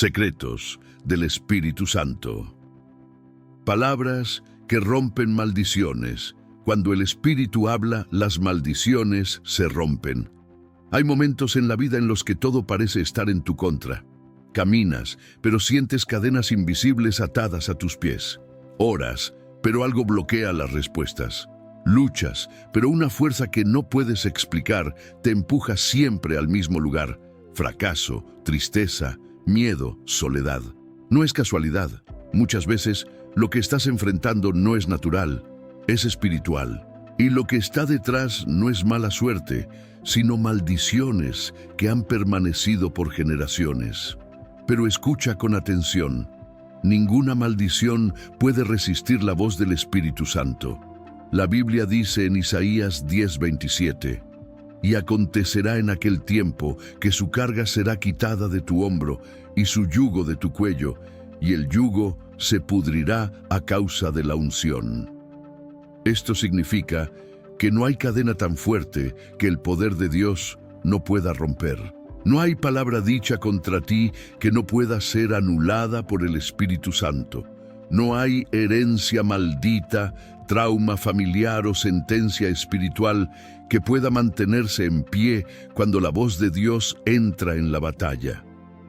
Secretos del Espíritu Santo. Palabras que rompen maldiciones. Cuando el Espíritu habla, las maldiciones se rompen. Hay momentos en la vida en los que todo parece estar en tu contra. Caminas, pero sientes cadenas invisibles atadas a tus pies. Oras, pero algo bloquea las respuestas. Luchas, pero una fuerza que no puedes explicar te empuja siempre al mismo lugar. Fracaso, tristeza, miedo, soledad. No es casualidad. Muchas veces lo que estás enfrentando no es natural, es espiritual. Y lo que está detrás no es mala suerte, sino maldiciones que han permanecido por generaciones. Pero escucha con atención. Ninguna maldición puede resistir la voz del Espíritu Santo. La Biblia dice en Isaías 10:27, «Y acontecerá en aquel tiempo que su carga será quitada de tu hombro y su yugo de tu cuello, y el yugo se pudrirá a causa de la unción». Esto significa que no hay cadena tan fuerte que el poder de Dios no pueda romper. No hay palabra dicha contra ti que no pueda ser anulada por el Espíritu Santo. No hay herencia maldita, trauma familiar o sentencia espiritual que pueda mantenerse en pie cuando la voz de Dios entra en la batalla.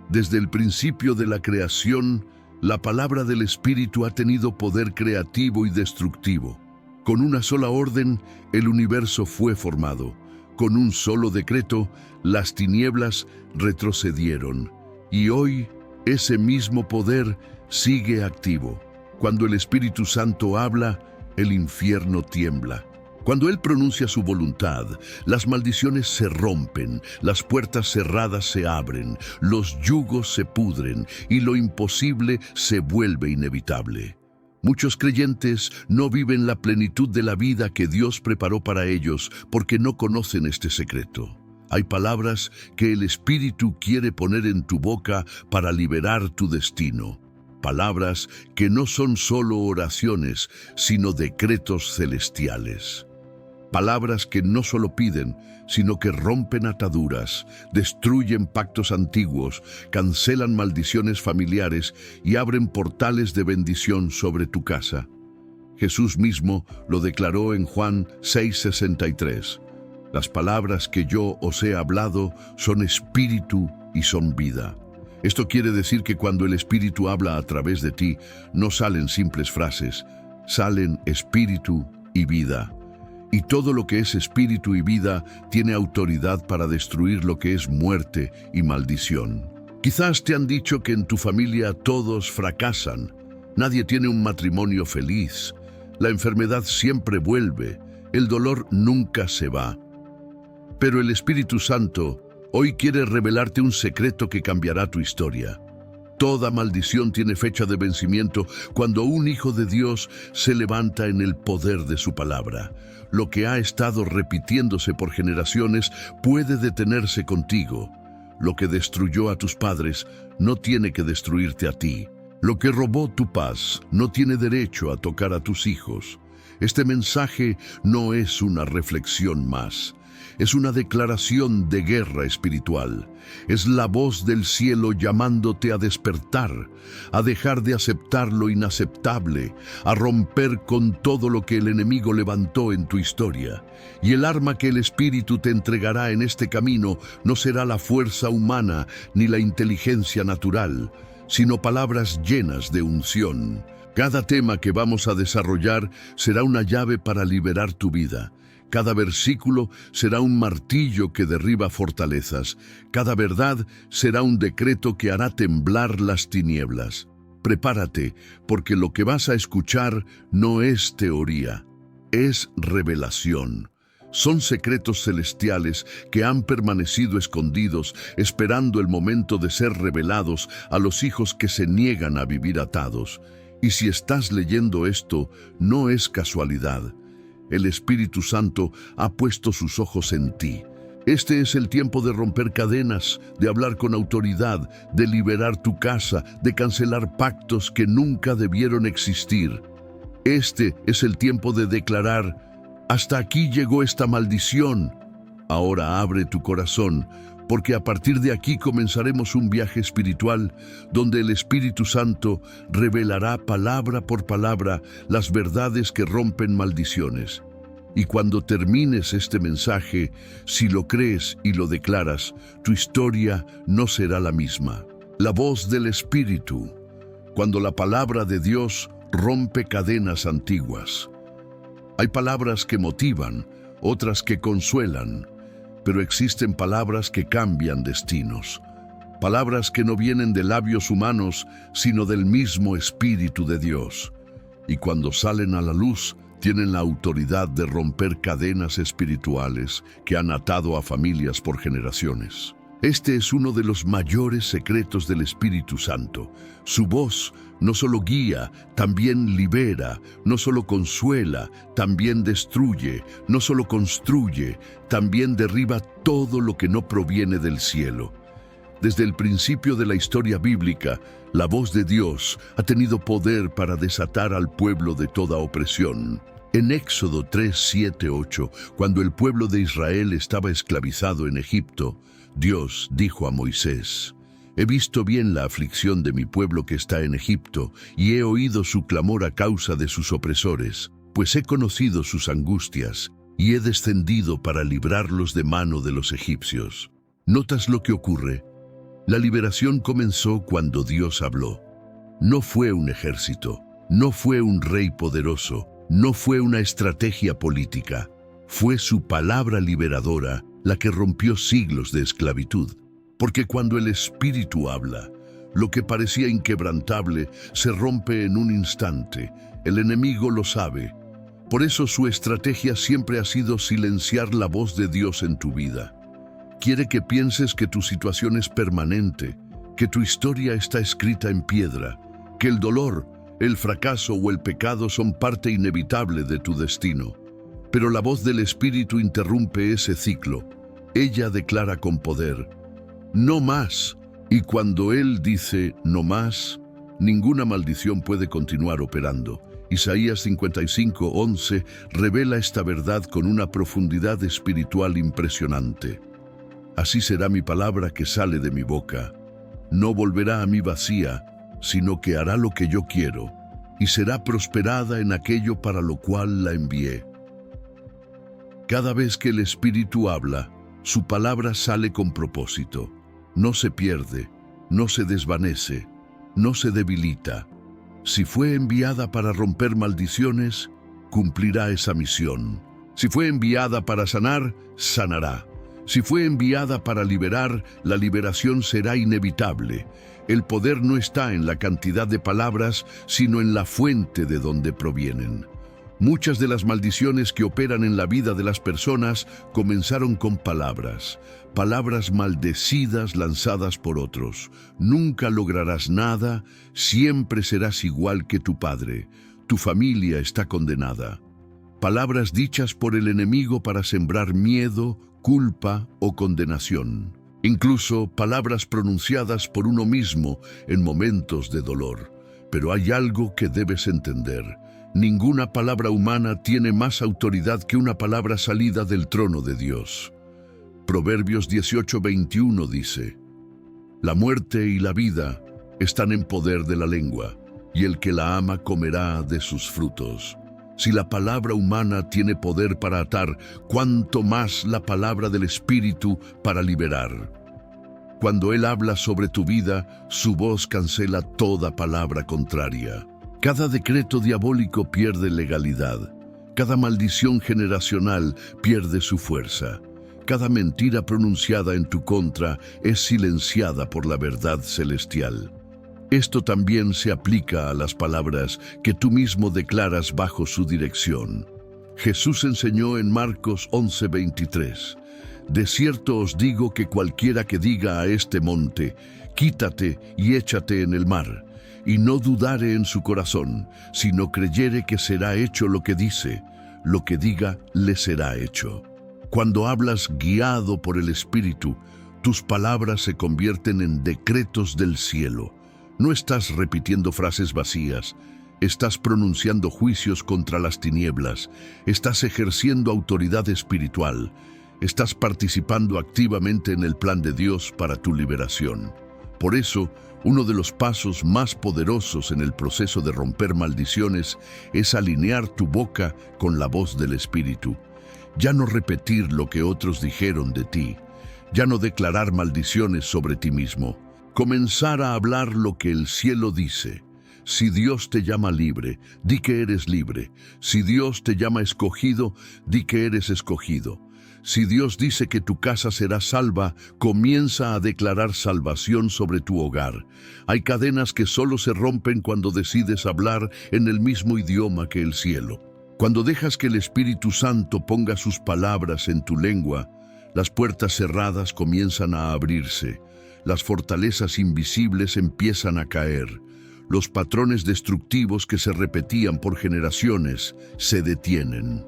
Desde el principio de la creación, la palabra del Espíritu ha tenido poder creativo y destructivo. Con una sola orden, el universo fue formado. Con un solo decreto, las tinieblas retrocedieron. Y hoy, ese mismo poder sigue activo. Cuando el Espíritu Santo habla, el infierno tiembla. Cuando Él pronuncia su voluntad, las maldiciones se rompen, las puertas cerradas se abren, los yugos se pudren y lo imposible se vuelve inevitable. Muchos creyentes no viven la plenitud de la vida que Dios preparó para ellos porque no conocen este secreto. Hay palabras que el Espíritu quiere poner en tu boca para liberar tu destino. Palabras que no son solo oraciones, sino decretos celestiales. Palabras que no solo piden, sino que rompen ataduras, destruyen pactos antiguos, cancelan maldiciones familiares y abren portales de bendición sobre tu casa. Jesús mismo lo declaró en Juan 6:63. Las palabras que yo os he hablado son espíritu y son vida. Esto quiere decir que cuando el Espíritu habla a través de ti, no salen simples frases, salen espíritu y vida. Y todo lo que es espíritu y vida tiene autoridad para destruir lo que es muerte y maldición. Quizás te han dicho que en tu familia todos fracasan. Nadie tiene un matrimonio feliz. La enfermedad siempre vuelve. El dolor nunca se va. Pero el Espíritu Santo hoy quiere revelarte un secreto que cambiará tu historia. Toda maldición tiene fecha de vencimiento cuando un hijo de Dios se levanta en el poder de su palabra. Lo que ha estado repitiéndose por generaciones puede detenerse contigo. Lo que destruyó a tus padres no tiene que destruirte a ti. Lo que robó tu paz no tiene derecho a tocar a tus hijos. Este mensaje no es una reflexión más. Es una declaración de guerra espiritual. Es la voz del cielo llamándote a despertar, a dejar de aceptar lo inaceptable, a romper con todo lo que el enemigo levantó en tu historia. Y el arma que el Espíritu te entregará en este camino no será la fuerza humana ni la inteligencia natural, sino palabras llenas de unción. Cada tema que vamos a desarrollar será una llave para liberar tu vida. Cada versículo será un martillo que derriba fortalezas. Cada verdad será un decreto que hará temblar las tinieblas. Prepárate, porque lo que vas a escuchar no es teoría, es revelación. Son secretos celestiales que han permanecido escondidos, esperando el momento de ser revelados a los hijos que se niegan a vivir atados. Y si estás leyendo esto, no es casualidad. El Espíritu Santo ha puesto sus ojos en ti. Este es el tiempo de romper cadenas, de hablar con autoridad, de liberar tu casa, de cancelar pactos que nunca debieron existir. Este es el tiempo de declarar: hasta aquí llegó esta maldición. Ahora abre tu corazón, porque a partir de aquí comenzaremos un viaje espiritual donde el Espíritu Santo revelará palabra por palabra las verdades que rompen maldiciones. Y cuando termines este mensaje, si lo crees y lo declaras, tu historia no será la misma. La voz del Espíritu, cuando la palabra de Dios rompe cadenas antiguas. Hay palabras que motivan, otras que consuelan, pero existen palabras que cambian destinos. Palabras que no vienen de labios humanos, sino del mismo Espíritu de Dios. Y cuando salen a la luz, tienen la autoridad de romper cadenas espirituales que han atado a familias por generaciones. Este es uno de los mayores secretos del Espíritu Santo. Su voz no solo guía, también libera, no solo consuela, también destruye, no solo construye, también derriba todo lo que no proviene del cielo. Desde el principio de la historia bíblica, la voz de Dios ha tenido poder para desatar al pueblo de toda opresión. En Éxodo 3, 7, 8, cuando el pueblo de Israel estaba esclavizado en Egipto, Dios dijo a Moisés: «He visto bien la aflicción de mi pueblo que está en Egipto, y he oído su clamor a causa de sus opresores, pues he conocido sus angustias, y he descendido para librarlos de mano de los egipcios». ¿Notas lo que ocurre? La liberación comenzó cuando Dios habló. No fue un ejército, no fue un rey poderoso, no fue una estrategia política. Fue su palabra liberadora la que rompió siglos de esclavitud. Porque cuando el Espíritu habla, lo que parecía inquebrantable se rompe en un instante. El enemigo lo sabe. Por eso su estrategia siempre ha sido silenciar la voz de Dios en tu vida. Quiere que pienses que tu situación es permanente, que tu historia está escrita en piedra, que el dolor, el fracaso o el pecado son parte inevitable de tu destino. Pero la voz del Espíritu interrumpe ese ciclo. Ella declara con poder: «No más». Y cuando Él dice «no más», ninguna maldición puede continuar operando. Isaías 55:11 revela esta verdad con una profundidad espiritual impresionante. «Así será mi palabra que sale de mi boca. No volverá a mí vacía, sino que hará lo que yo quiero, y será prosperada en aquello para lo cual la envié». Cada vez que el Espíritu habla, su palabra sale con propósito. No se pierde, no se desvanece, no se debilita. Si fue enviada para romper maldiciones, cumplirá esa misión. Si fue enviada para sanar, sanará. Si fue enviada para liberar, la liberación será inevitable. El poder no está en la cantidad de palabras, sino en la fuente de donde provienen. Muchas de las maldiciones que operan en la vida de las personas comenzaron con palabras maldecidas lanzadas por otros. Nunca lograrás nada, siempre serás igual que tu padre. Tu familia está condenada. Palabras dichas por el enemigo para sembrar miedo, culpa o condenación. Incluso palabras pronunciadas por uno mismo en momentos de dolor. Pero hay algo que debes entender. Ninguna palabra humana tiene más autoridad que una palabra salida del trono de Dios. Proverbios 18:21 dice: «La muerte y la vida están en poder de la lengua, y el que la ama comerá de sus frutos». Si la palabra humana tiene poder para atar, ¿cuánto más la palabra del Espíritu para liberar? Cuando Él habla sobre tu vida, su voz cancela toda palabra contraria. Cada decreto diabólico pierde legalidad. Cada maldición generacional pierde su fuerza. Cada mentira pronunciada en tu contra es silenciada por la verdad celestial. Esto también se aplica a las palabras que tú mismo declaras bajo su dirección. Jesús enseñó en Marcos 11:23: «De cierto os digo que cualquiera que diga a este monte, quítate y échate en el mar, y no dudare en su corazón, sino creyere que será hecho lo que dice, lo que diga le será hecho». Cuando hablas guiado por el Espíritu, tus palabras se convierten en decretos del cielo. No estás repitiendo frases vacías, estás pronunciando juicios contra las tinieblas, estás ejerciendo autoridad espiritual, Estás participando activamente en el plan de Dios para tu liberación. Por eso, uno de los pasos más poderosos en el proceso de romper maldiciones es alinear tu boca con la voz del Espíritu. Ya no repetir lo que otros dijeron de ti. Ya no declarar maldiciones sobre ti mismo. Comenzar a hablar lo que el cielo dice. Si Dios te llama libre, di que eres libre. Si Dios te llama escogido, di que eres escogido. Si Dios dice que tu casa será salva, comienza a declarar salvación sobre tu hogar. Hay cadenas que solo se rompen cuando decides hablar en el mismo idioma que el cielo. Cuando dejas que el Espíritu Santo ponga sus palabras en tu lengua, las puertas cerradas comienzan a abrirse. Las fortalezas invisibles empiezan a caer. Los patrones destructivos que se repetían por generaciones se detienen.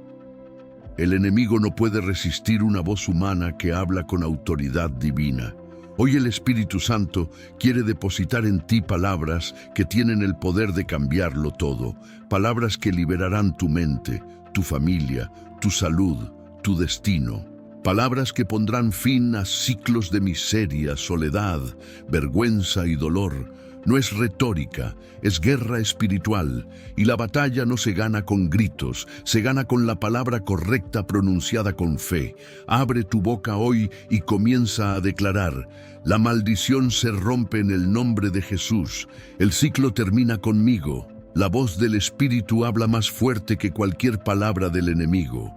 El enemigo no puede resistir una voz humana que habla con autoridad divina. Hoy el Espíritu Santo quiere depositar en ti palabras que tienen el poder de cambiarlo todo. Palabras que liberarán tu mente, tu familia, tu salud, tu destino. Palabras que pondrán fin a ciclos de miseria, soledad, vergüenza y dolor. No es retórica, es guerra espiritual, y la batalla no se gana con gritos, se gana con la palabra correcta pronunciada con fe. Abre tu boca hoy y comienza a declarar: la maldición se rompe en el nombre de Jesús, el ciclo termina conmigo. La voz del Espíritu habla más fuerte que cualquier palabra del enemigo.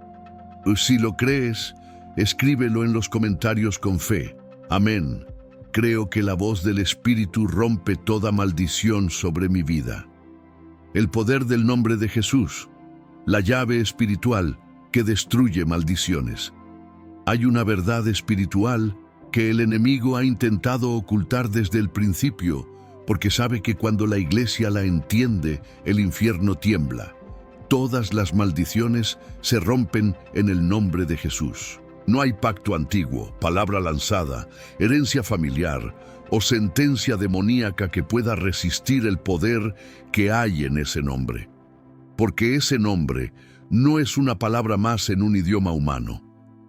Si lo crees, escríbelo en los comentarios con fe. Amén. Creo que la voz del Espíritu rompe toda maldición sobre mi vida. El poder del nombre de Jesús, la llave espiritual que destruye maldiciones. Hay una verdad espiritual que el enemigo ha intentado ocultar desde el principio, porque sabe que cuando la iglesia la entiende, el infierno tiembla. Todas las maldiciones se rompen en el nombre de Jesús. No hay pacto antiguo, palabra lanzada, herencia familiar o sentencia demoníaca que pueda resistir el poder que hay en ese nombre. Porque ese nombre no es una palabra más en un idioma humano.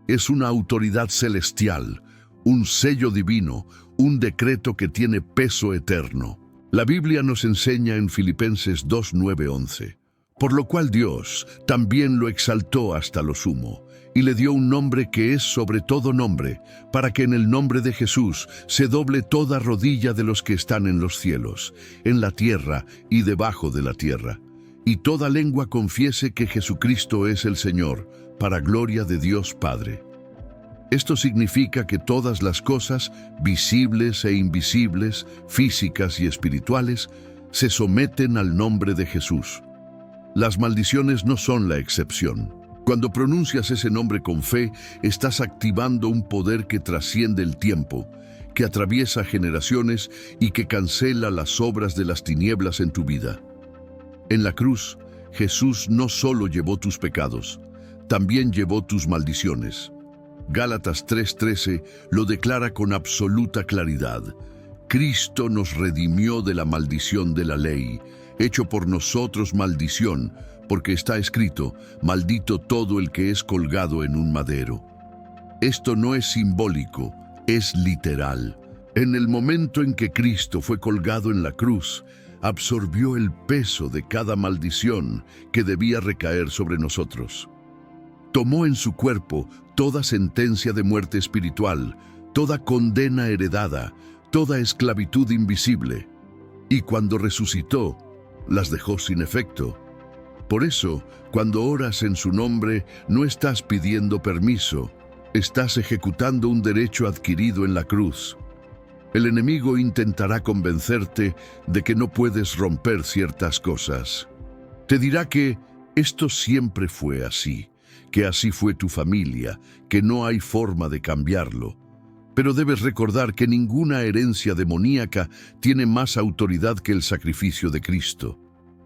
Es una autoridad celestial, un sello divino, un decreto que tiene peso eterno. La Biblia nos enseña en Filipenses 2:9-11. Por lo cual Dios también lo exaltó hasta lo sumo, y le dio un nombre que es sobre todo nombre, para que en el nombre de Jesús se doble toda rodilla de los que están en los cielos, en la tierra y debajo de la tierra, y toda lengua confiese que Jesucristo es el Señor, para gloria de Dios Padre. Esto significa que todas las cosas, visibles e invisibles, físicas y espirituales, se someten al nombre de Jesús. Las maldiciones no son la excepción. Cuando pronuncias ese nombre con fe, estás activando un poder que trasciende el tiempo, que atraviesa generaciones y que cancela las obras de las tinieblas en tu vida. En la cruz, Jesús no solo llevó tus pecados, también llevó tus maldiciones. Gálatas 3:13 lo declara con absoluta claridad. Cristo nos redimió de la maldición de la ley, hecho por nosotros maldición, porque está escrito: maldito todo el que es colgado en un madero. Esto no es simbólico, es literal. En el momento en que Cristo fue colgado en la cruz, absorbió el peso de cada maldición que debía recaer sobre nosotros. Tomó en su cuerpo toda sentencia de muerte espiritual, toda condena heredada, toda esclavitud invisible, y cuando resucitó, las dejó sin efecto. Por eso, cuando oras en su nombre, no estás pidiendo permiso, estás ejecutando un derecho adquirido en la cruz. El enemigo intentará convencerte de que no puedes romper ciertas cosas. Te dirá que esto siempre fue así, que así fue tu familia, que no hay forma de cambiarlo. Pero debes recordar que ninguna herencia demoníaca tiene más autoridad que el sacrificio de Cristo.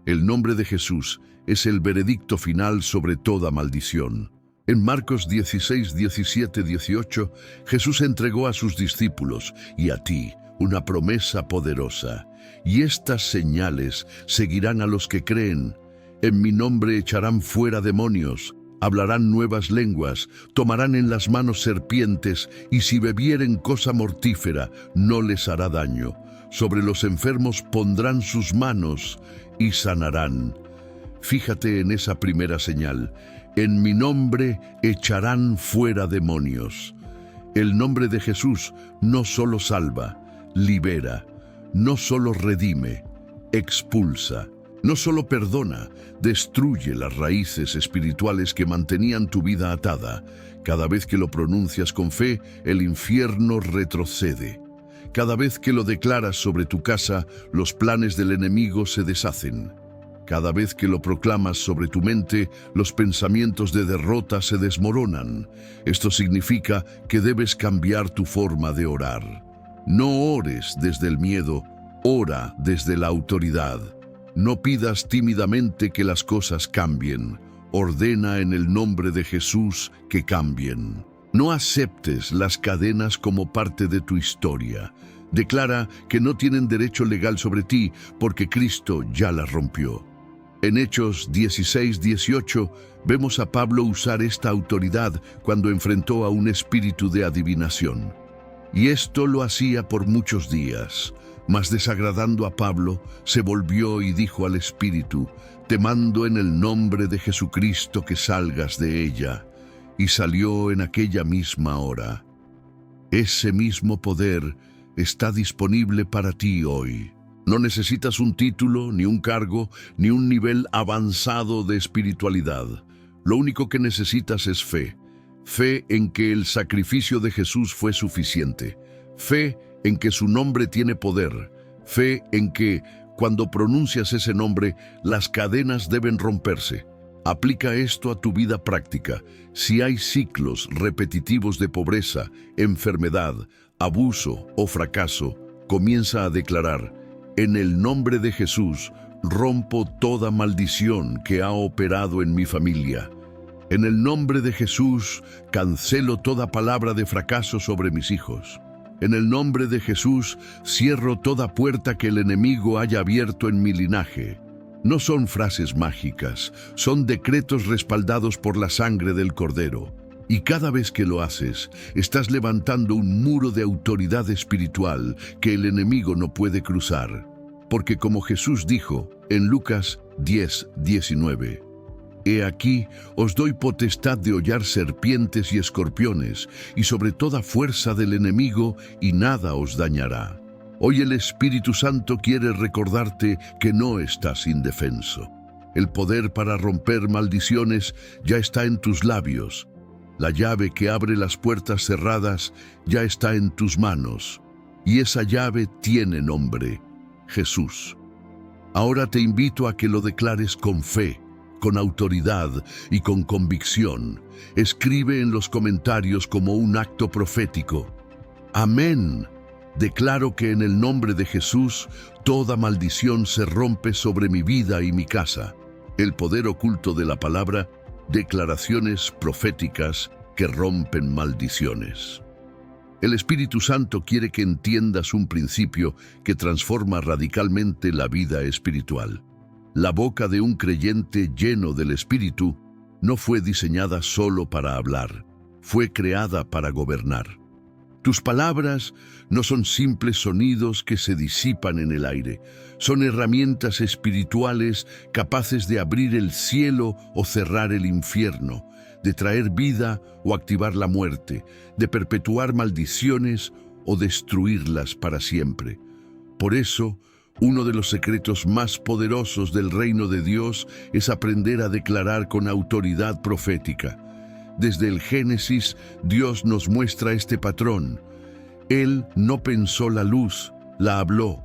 El nombre de Jesús es el veredicto final sobre toda maldición. En Marcos 16, 17, 18, Jesús entregó a sus discípulos y a ti una promesa poderosa. Y estas señales seguirán a los que creen. En mi nombre echarán fuera demonios, hablarán nuevas lenguas, tomarán en las manos serpientes, y si bebieren cosa mortífera, no les hará daño. Sobre los enfermos pondrán sus manos y sanarán. Fíjate en esa primera señal. En mi nombre echarán fuera demonios. El nombre de Jesús no solo salva, libera, no solo redime, expulsa, no solo perdona, destruye las raíces espirituales que mantenían tu vida atada. Cada vez que lo pronuncias con fe, el infierno retrocede. Cada vez que lo declaras sobre tu casa, los planes del enemigo se deshacen. Cada vez que lo proclamas sobre tu mente, los pensamientos de derrota se desmoronan. Esto significa que debes cambiar tu forma de orar. No ores desde el miedo, ora desde la autoridad. No pidas tímidamente que las cosas cambien. Ordena en el nombre de Jesús que cambien. No aceptes las cadenas como parte de tu historia. Declara que no tienen derecho legal sobre ti porque Cristo ya las rompió. En Hechos 16:18 vemos a Pablo usar esta autoridad cuando enfrentó a un espíritu de adivinación. Y esto lo hacía por muchos días. Mas desagradando a Pablo, se volvió y dijo al espíritu: «Te mando en el nombre de Jesucristo que salgas de ella». Y salió en aquella misma hora. Ese mismo poder está disponible para ti hoy. No necesitas un título, ni un cargo, ni un nivel avanzado de espiritualidad. Lo único que necesitas es fe. Fe en que el sacrificio de Jesús fue suficiente. Fe en que su nombre tiene poder. Fe en que, cuando pronuncias ese nombre, las cadenas deben romperse. Aplica esto a tu vida práctica. Si hay ciclos repetitivos de pobreza, enfermedad, abuso o fracaso, comienza a declarar: «En el nombre de Jesús, rompo toda maldición que ha operado en mi familia. En el nombre de Jesús, cancelo toda palabra de fracaso sobre mis hijos. En el nombre de Jesús, cierro toda puerta que el enemigo haya abierto en mi linaje». No son frases mágicas, son decretos respaldados por la sangre del Cordero. Y cada vez que lo haces, estás levantando un muro de autoridad espiritual que el enemigo no puede cruzar. Porque como Jesús dijo en Lucas 10:19, «He aquí, os doy potestad de hollar serpientes y escorpiones, y sobre toda fuerza del enemigo, y nada os dañará». Hoy el Espíritu Santo quiere recordarte que no estás indefenso. El poder para romper maldiciones ya está en tus labios. La llave que abre las puertas cerradas ya está en tus manos. Y esa llave tiene nombre: Jesús. Ahora te invito a que lo declares con fe, con autoridad y con convicción. Escribe en los comentarios como un acto profético: «Amén. Declaro que en el nombre de Jesús toda maldición se rompe sobre mi vida y mi casa». El poder oculto de la palabra, declaraciones proféticas que rompen maldiciones. El Espíritu Santo quiere que entiendas un principio que transforma radicalmente la vida espiritual. La boca de un creyente lleno del Espíritu no fue diseñada solo para hablar, fue creada para gobernar. Tus palabras no son simples sonidos que se disipan en el aire. Son herramientas espirituales capaces de abrir el cielo o cerrar el infierno, de traer vida o activar la muerte, de perpetuar maldiciones o destruirlas para siempre. Por eso, uno de los secretos más poderosos del reino de Dios es aprender a declarar con autoridad profética. Desde el Génesis, Dios nos muestra este patrón. Él no pensó la luz, la habló.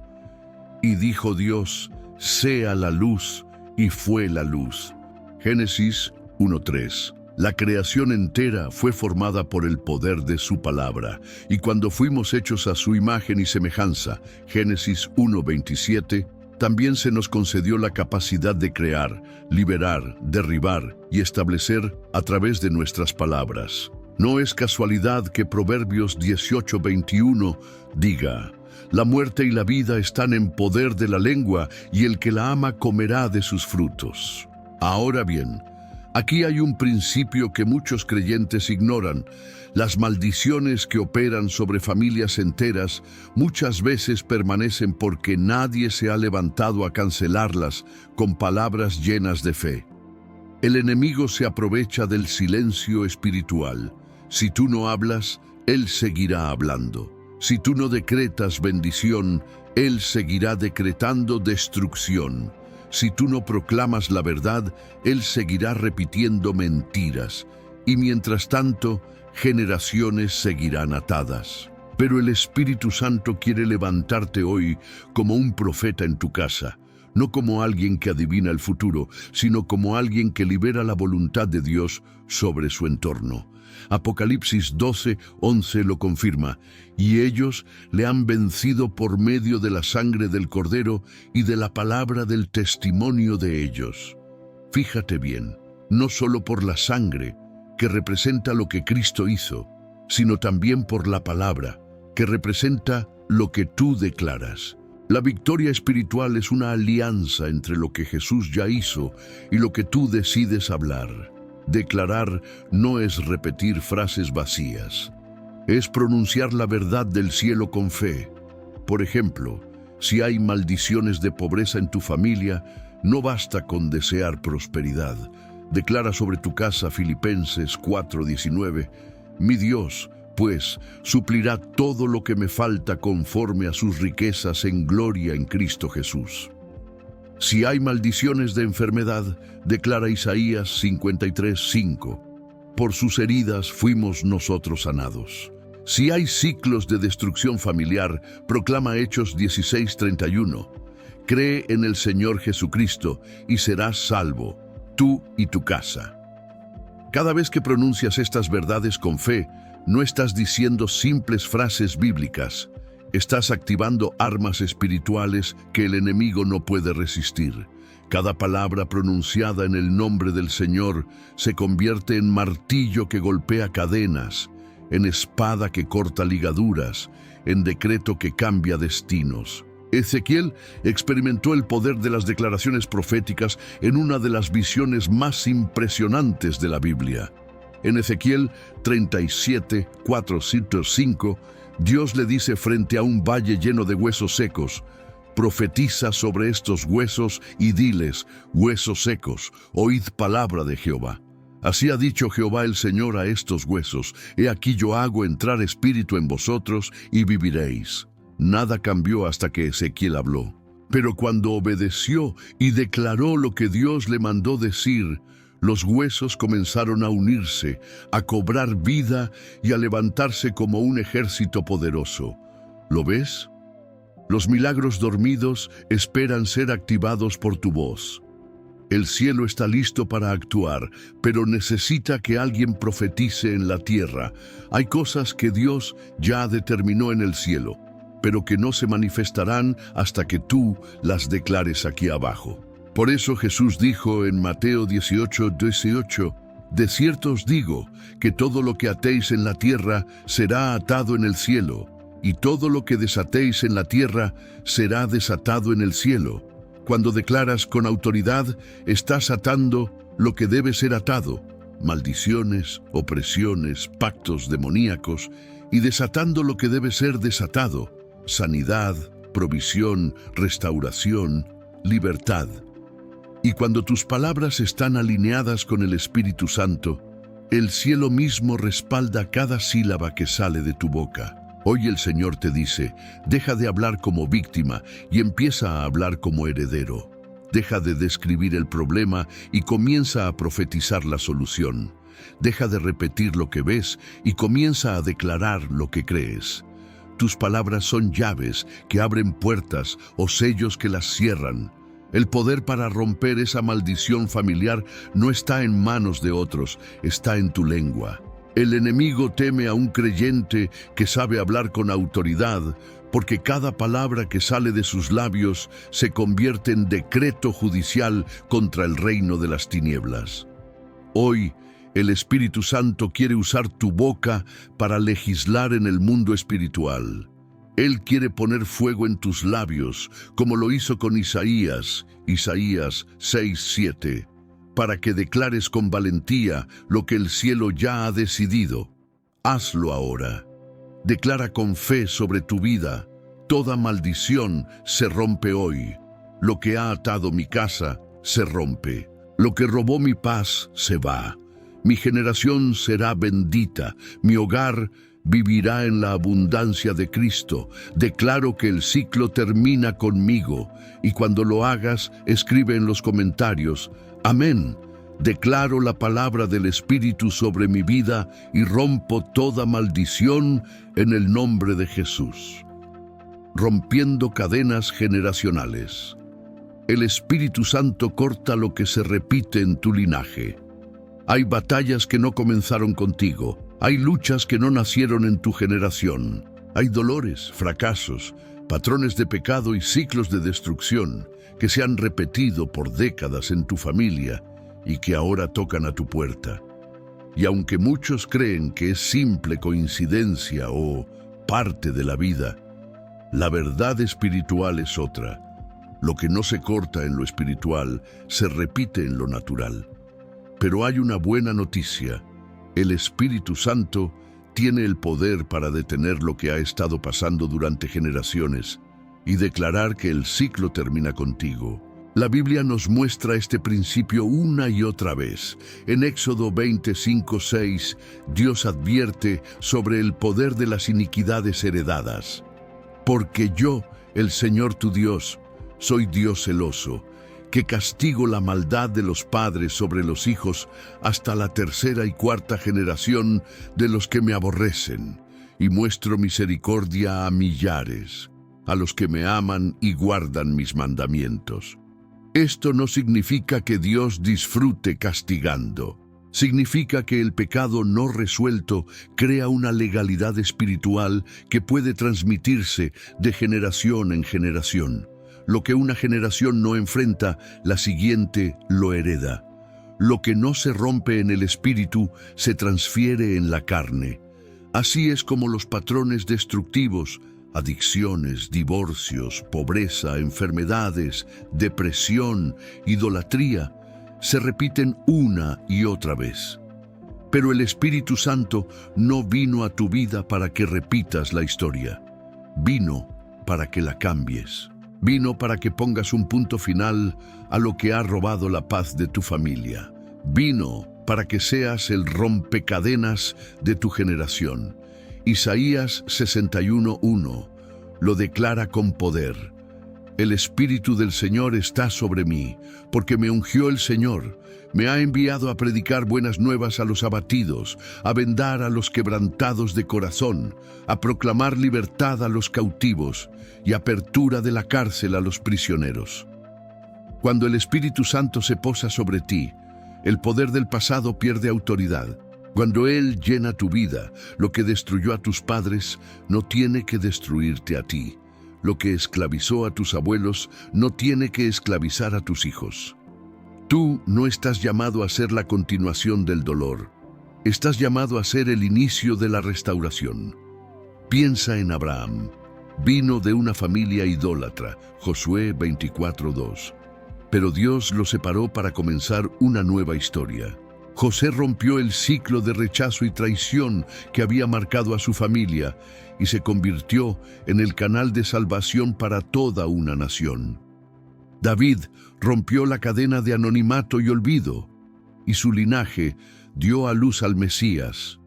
Y dijo Dios: «Sea la luz», y fue la luz. Génesis 1:3. La creación entera fue formada por el poder de su palabra, y cuando fuimos hechos a su imagen y semejanza, Génesis 1:27, también se nos concedió la capacidad de crear, liberar, derribar y establecer a través de nuestras palabras. No es casualidad que Proverbios 18:21 diga: «La muerte y la vida están en poder de la lengua, y el que la ama comerá de sus frutos». Ahora bien, Aquí hay un principio que muchos creyentes ignoran. Las maldiciones que operan sobre familias enteras muchas veces permanecen porque nadie se ha levantado a cancelarlas con palabras llenas de fe. El enemigo se aprovecha del silencio espiritual. Si tú no hablas, él seguirá hablando. Si tú no decretas bendición, él seguirá decretando destrucción. Si tú no proclamas la verdad, él seguirá repitiendo mentiras. Y mientras tanto, generaciones seguirán atadas. Pero el Espíritu Santo quiere levantarte hoy como un profeta en tu casa, no como alguien que adivina el futuro, sino como alguien que libera la voluntad de Dios sobre su entorno. Apocalipsis 12:11 lo confirma, y ellos le han vencido por medio de la sangre del Cordero y de la palabra del testimonio de ellos. Fíjate bien, no solo por la sangre, que representa lo que Cristo hizo, sino también por la palabra, que representa lo que tú declaras. La victoria espiritual es una alianza entre lo que Jesús ya hizo y lo que tú decides hablar. Declarar no es repetir frases vacías, es pronunciar la verdad del cielo con fe. Por ejemplo, si hay maldiciones de pobreza en tu familia, no basta con desear prosperidad. Declara sobre tu casa Filipenses 4:19, mi Dios, pues, suplirá todo lo que me falta conforme a sus riquezas en gloria en Cristo Jesús. Si hay maldiciones de enfermedad, declara Isaías 53:5, por sus heridas fuimos nosotros sanados. Si hay ciclos de destrucción familiar, proclama Hechos 16:31, cree en el Señor Jesucristo y serás salvo, tú y tu casa. Cada vez que pronuncias estas verdades con fe, no estás diciendo simples frases bíblicas, estás activando armas espirituales que el enemigo no puede resistir. Cada palabra pronunciada en el nombre del Señor se convierte en martillo que golpea cadenas, en espada que corta ligaduras, en decreto que cambia destinos. Ezequiel experimentó el poder de las declaraciones proféticas en una de las visiones más impresionantes de la Biblia. En Ezequiel 37:4-5, Dios le dice frente a un valle lleno de huesos secos, profetiza sobre estos huesos y diles, huesos secos, oíd palabra de Jehová. Así ha dicho Jehová el Señor a estos huesos, he aquí yo hago entrar espíritu en vosotros y viviréis. Nada cambió hasta que Ezequiel habló. Pero cuando obedeció y declaró lo que Dios le mandó decir, los huesos comenzaron a unirse, a cobrar vida y a levantarse como un ejército poderoso. ¿Lo ves? Los milagros dormidos esperan ser activados por tu voz. El cielo está listo para actuar, pero necesita que alguien profetice en la tierra. Hay cosas que Dios ya determinó en el cielo, pero que no se manifestarán hasta que tú las declares aquí abajo. Por eso Jesús dijo en Mateo 18:18, de cierto os digo que todo lo que atéis en la tierra será atado en el cielo, y todo lo que desatéis en la tierra será desatado en el cielo. Cuando declaras con autoridad, estás atando lo que debe ser atado, maldiciones, opresiones, pactos demoníacos, y desatando lo que debe ser desatado, sanidad, provisión, restauración, libertad. Y cuando tus palabras están alineadas con el Espíritu Santo, el cielo mismo respalda cada sílaba que sale de tu boca. Hoy el Señor te dice, deja de hablar como víctima y empieza a hablar como heredero. Deja de describir el problema y comienza a profetizar la solución. Deja de repetir lo que ves y comienza a declarar lo que crees. Tus palabras son llaves que abren puertas o sellos que las cierran. El poder para romper esa maldición familiar no está en manos de otros, está en tu lengua. El enemigo teme a un creyente que sabe hablar con autoridad, porque cada palabra que sale de sus labios se convierte en decreto judicial contra el reino de las tinieblas. Hoy, el Espíritu Santo quiere usar tu boca para legislar en el mundo espiritual. Él quiere poner fuego en tus labios, como lo hizo con Isaías, Isaías 6:7. para que declares con valentía lo que el cielo ya ha decidido. Hazlo ahora. Declara con fe sobre tu vida: toda maldición se rompe hoy. Lo que ha atado mi casa se rompe. Lo que robó mi paz se va. Mi generación será bendita. Mi hogar vivirá en la abundancia de Cristo. Declaro que el ciclo termina conmigo. Y cuando lo hagas, escribe en los comentarios: amén. Declaro la palabra del Espíritu sobre mi vida y rompo toda maldición en el nombre de Jesús. Rompiendo cadenas generacionales. El Espíritu Santo corta lo que se repite en tu linaje. Hay batallas que no comenzaron contigo. Hay luchas que no nacieron en tu generación. Hay dolores, fracasos, patrones de pecado y ciclos de destrucción que se han repetido por décadas en tu familia y que ahora tocan a tu puerta. Y aunque muchos creen que es simple coincidencia o parte de la vida, la verdad espiritual es otra. Lo que no se corta en lo espiritual se repite en lo natural. Pero hay una buena noticia. El Espíritu Santo tiene el poder para detener lo que ha estado pasando durante generaciones y declarar que el ciclo termina contigo. La Biblia nos muestra este principio una y otra vez. En Éxodo 25:6, Dios advierte sobre el poder de las iniquidades heredadas. Porque yo, el Señor tu Dios, soy Dios celoso, que castigo la maldad de los padres sobre los hijos hasta la tercera y cuarta generación de los que me aborrecen, y muestro misericordia a millares, a los que me aman y guardan mis mandamientos. Esto no significa que Dios disfrute castigando. Significa que el pecado no resuelto crea una legalidad espiritual que puede transmitirse de generación en generación. Lo que una generación no enfrenta, la siguiente lo hereda. Lo que no se rompe en el espíritu se transfiere en la carne. Así es como los patrones destructivos, adicciones, divorcios, pobreza, enfermedades, depresión, idolatría, se repiten una y otra vez. Pero el Espíritu Santo no vino a tu vida para que repitas la historia. Vino para que la cambies. Vino para que pongas un punto final a lo que ha robado la paz de tu familia. Vino para que seas el rompecadenas de tu generación. Isaías 61:1 lo declara con poder. El Espíritu del Señor está sobre mí, porque me ungió el Señor. Me ha enviado a predicar buenas nuevas a los abatidos, a vendar a los quebrantados de corazón, a proclamar libertad a los cautivos y apertura de la cárcel a los prisioneros. Cuando el Espíritu Santo se posa sobre ti, el poder del pasado pierde autoridad. Cuando Él llena tu vida, lo que destruyó a tus padres no tiene que destruirte a ti. Lo que esclavizó a tus abuelos no tiene que esclavizar a tus hijos. Tú no estás llamado a ser la continuación del dolor. Estás llamado a ser el inicio de la restauración. Piensa en Abraham. Vino de una familia idólatra, Josué 24:2. Pero Dios lo separó para comenzar una nueva historia. José rompió el ciclo de rechazo y traición que había marcado a su familia y se convirtió en el canal de salvación para toda una nación. David rompió la cadena de anonimato y olvido, y su linaje dio a luz al Mesías.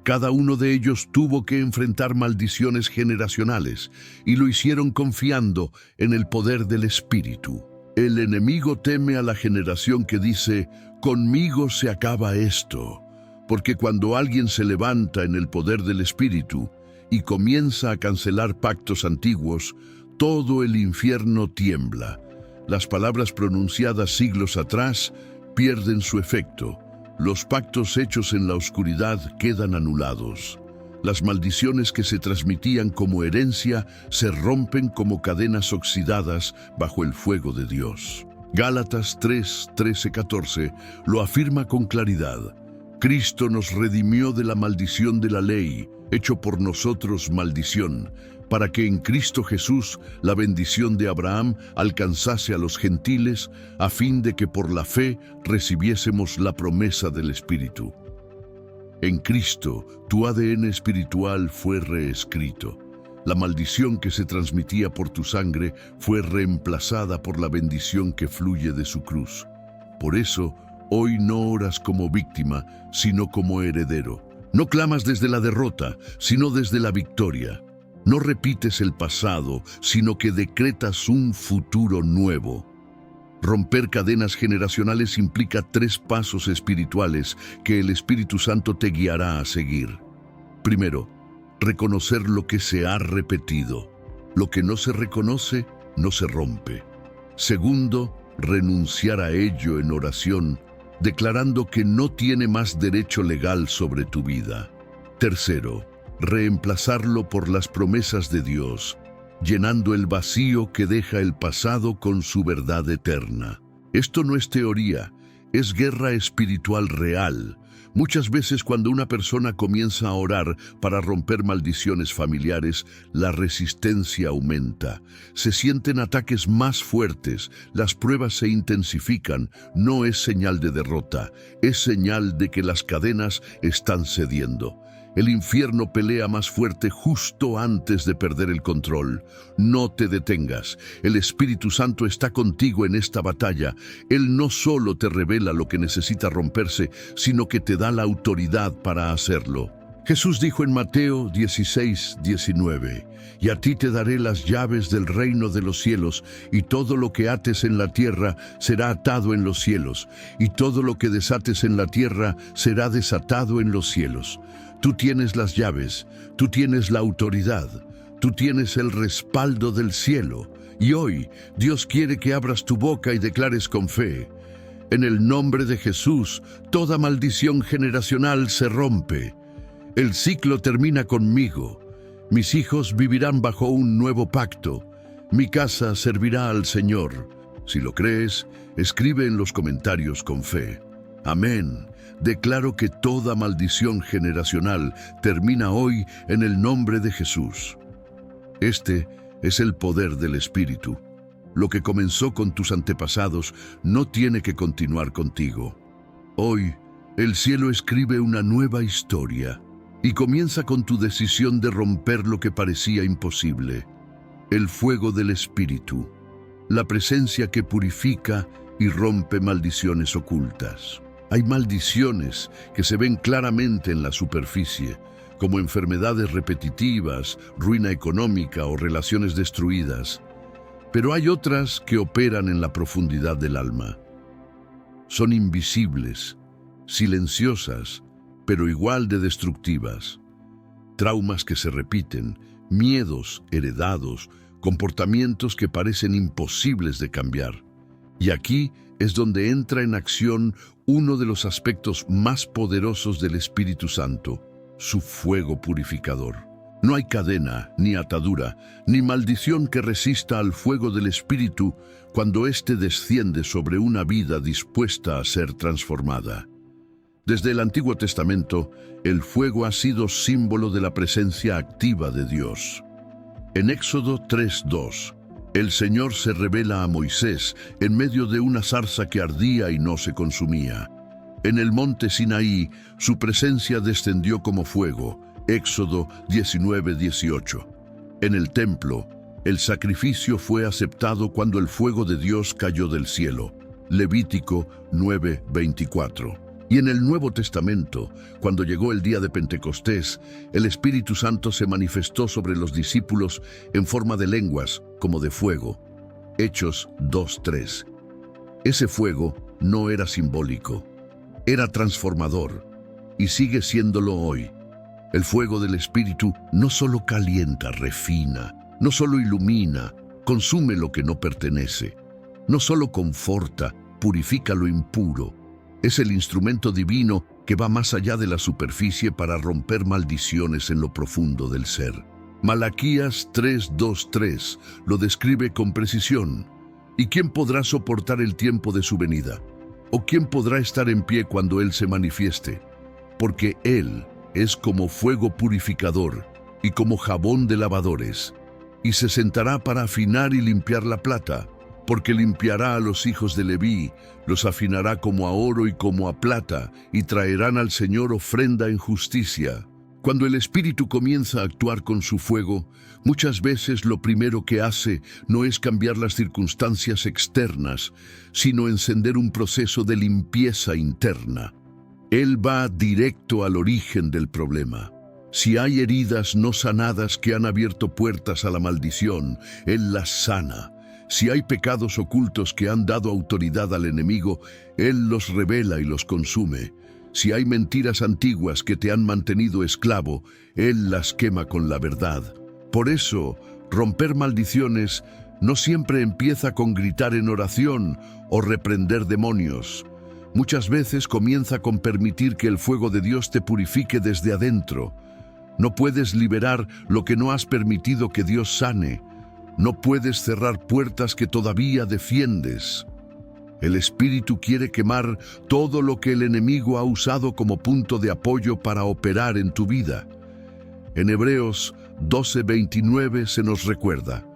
Cada uno de ellos tuvo que enfrentar maldiciones generacionales y lo hicieron confiando en el poder del Espíritu. El enemigo teme a la generación que dice: conmigo se acaba esto, porque cuando alguien se levanta en el poder del Espíritu y comienza a cancelar pactos antiguos, todo el infierno tiembla. Las palabras pronunciadas siglos atrás pierden su efecto. Los pactos hechos en la oscuridad quedan anulados. Las maldiciones que se transmitían como herencia se rompen como cadenas oxidadas bajo el fuego de Dios. Gálatas 3:13-14 lo afirma con claridad. Cristo nos redimió de la maldición de la ley, hecho por nosotros maldición, para que en Cristo Jesús la bendición de Abraham alcanzase a los gentiles, a fin de que por la fe recibiésemos la promesa del Espíritu. En Cristo, tu ADN espiritual fue reescrito. La maldición que se transmitía por tu sangre fue reemplazada por la bendición que fluye de su cruz. Por eso, hoy no oras como víctima, sino como heredero. No clamas desde la derrota, sino desde la victoria. No repites el pasado, sino que decretas un futuro nuevo. Romper cadenas generacionales implica 3 pasos espirituales que el Espíritu Santo te guiará a seguir. Primero, reconocer lo que se ha repetido. Lo que no se reconoce, no se rompe. Segundo, renunciar a ello en oración, declarando que no tiene más derecho legal sobre tu vida. Tercero, reemplazarlo por las promesas de Dios, llenando el vacío que deja el pasado con su verdad eterna. Esto no es teoría, es guerra espiritual real. Muchas veces cuando una persona comienza a orar para romper maldiciones familiares, la resistencia aumenta. Se sienten ataques más fuertes, las pruebas se intensifican. No es señal de derrota, es señal de que las cadenas están cediendo. El infierno pelea más fuerte justo antes de perder el control. No te detengas. El Espíritu Santo está contigo en esta batalla. Él no solo te revela lo que necesita romperse, sino que te da la autoridad para hacerlo. Jesús dijo en Mateo 16:19, «Y a ti te daré las llaves del reino de los cielos, y todo lo que ates en la tierra será atado en los cielos, y todo lo que desates en la tierra será desatado en los cielos». Tú tienes las llaves, tú tienes la autoridad, tú tienes el respaldo del cielo. Y hoy Dios quiere que abras tu boca y declares con fe: en el nombre de Jesús, toda maldición generacional se rompe. El ciclo termina conmigo. Mis hijos vivirán bajo un nuevo pacto. Mi casa servirá al Señor. Si lo crees, escribe en los comentarios con fe. Amén. Declaro que toda maldición generacional termina hoy en el nombre de Jesús. Este es el poder del Espíritu. Lo que comenzó con tus antepasados no tiene que continuar contigo. Hoy, el cielo escribe una nueva historia y comienza con tu decisión de romper lo que parecía imposible. El fuego del Espíritu, la presencia que purifica y rompe maldiciones ocultas. Hay maldiciones que se ven claramente en la superficie, como enfermedades repetitivas, ruina económica o relaciones destruidas. Pero hay otras que operan en la profundidad del alma. Son invisibles, silenciosas, pero igual de destructivas. Traumas que se repiten, miedos heredados, comportamientos que parecen imposibles de cambiar. Y aquí es donde entra en acción uno de los aspectos más poderosos del Espíritu Santo, su fuego purificador. No hay cadena, ni atadura, ni maldición que resista al fuego del Espíritu cuando éste desciende sobre una vida dispuesta a ser transformada. Desde el Antiguo Testamento, el fuego ha sido símbolo de la presencia activa de Dios. En Éxodo 3:2, el Señor se revela a Moisés en medio de una zarza que ardía y no se consumía. En el monte Sinaí, su presencia descendió como fuego. Éxodo 19:18. En el templo, el sacrificio fue aceptado cuando el fuego de Dios cayó del cielo. Levítico 9:24. Y en el Nuevo Testamento, cuando llegó el día de Pentecostés, el Espíritu Santo se manifestó sobre los discípulos en forma de lenguas, como de fuego. Hechos 2:3. Ese fuego no era simbólico, era transformador, y sigue siéndolo hoy. El fuego del Espíritu no solo calienta, refina, no solo ilumina, consume lo que no pertenece, no solo conforta, purifica lo impuro. Es el instrumento divino que va más allá de la superficie para romper maldiciones en lo profundo del ser. Malaquías 3:2-3 lo describe con precisión. ¿Y quién podrá soportar el tiempo de su venida? ¿O quién podrá estar en pie cuando Él se manifieste? Porque Él es como fuego purificador y como jabón de lavadores, y se sentará para afinar y limpiar la plata, porque limpiará a los hijos de Leví, los afinará como a oro y como a plata, y traerán al Señor ofrenda en justicia. Cuando el Espíritu comienza a actuar con su fuego, muchas veces lo primero que hace no es cambiar las circunstancias externas, sino encender un proceso de limpieza interna. Él va directo al origen del problema. Si hay heridas no sanadas que han abierto puertas a la maldición, Él las sana. Si hay pecados ocultos que han dado autoridad al enemigo, Él los revela y los consume. Si hay mentiras antiguas que te han mantenido esclavo, Él las quema con la verdad. Por eso, romper maldiciones no siempre empieza con gritar en oración o reprender demonios. Muchas veces comienza con permitir que el fuego de Dios te purifique desde adentro. No puedes liberar lo que no has permitido que Dios sane. No puedes cerrar puertas que todavía defiendes. El Espíritu quiere quemar todo lo que el enemigo ha usado como punto de apoyo para operar en tu vida. En Hebreos 12:29 se nos recuerda: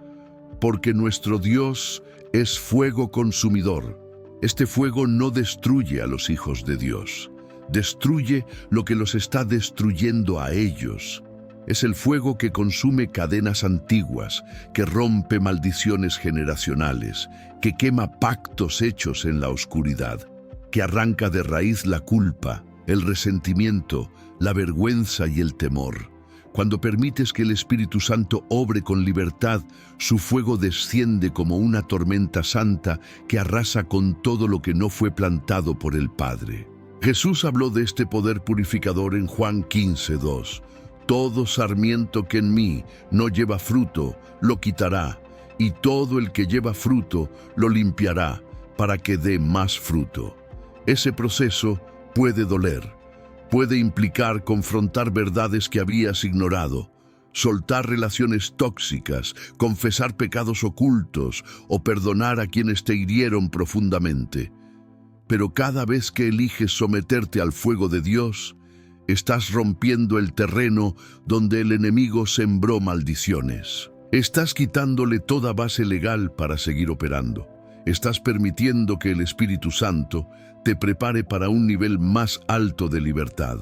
porque nuestro Dios es fuego consumidor. Este fuego no destruye a los hijos de Dios, destruye lo que los está destruyendo a ellos. Es el fuego que consume cadenas antiguas, que rompe maldiciones generacionales, que quema pactos hechos en la oscuridad, que arranca de raíz la culpa, el resentimiento, la vergüenza y el temor. Cuando permites que el Espíritu Santo obre con libertad, su fuego desciende como una tormenta santa que arrasa con todo lo que no fue plantado por el Padre. Jesús habló de este poder purificador en Juan 15:2. Todo sarmiento que en mí no lleva fruto, lo quitará, y todo el que lleva fruto, lo limpiará, para que dé más fruto. Ese proceso puede doler. Puede implicar confrontar verdades que habías ignorado, soltar relaciones tóxicas, confesar pecados ocultos o perdonar a quienes te hirieron profundamente. Pero cada vez que eliges someterte al fuego de Dios, estás rompiendo el terreno donde el enemigo sembró maldiciones. Estás quitándole toda base legal para seguir operando. Estás permitiendo que el Espíritu Santo te prepare para un nivel más alto de libertad.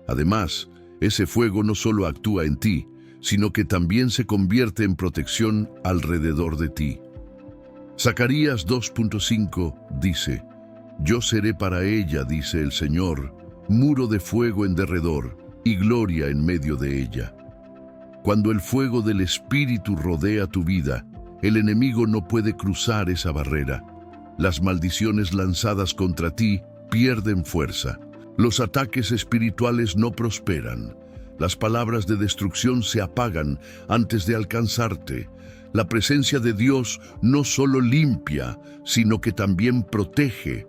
Además, ese fuego no solo actúa en ti, sino que también se convierte en protección alrededor de ti. Zacarías 2:5 dice: Yo seré para ella, dice el Señor, muro de fuego en derredor y gloria en medio de ella. Cuando el fuego del Espíritu rodea tu vida, el enemigo no puede cruzar esa barrera. Las maldiciones lanzadas contra ti pierden fuerza. Los ataques espirituales no prosperan. Las palabras de destrucción se apagan antes de alcanzarte. La presencia de Dios no solo limpia, sino que también protege.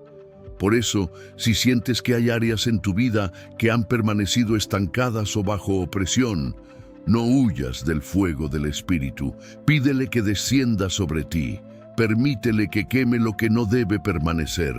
Por eso, si sientes que hay áreas en tu vida que han permanecido estancadas o bajo opresión, no huyas del fuego del Espíritu. Pídele que descienda sobre ti. Permítele que queme lo que no debe permanecer.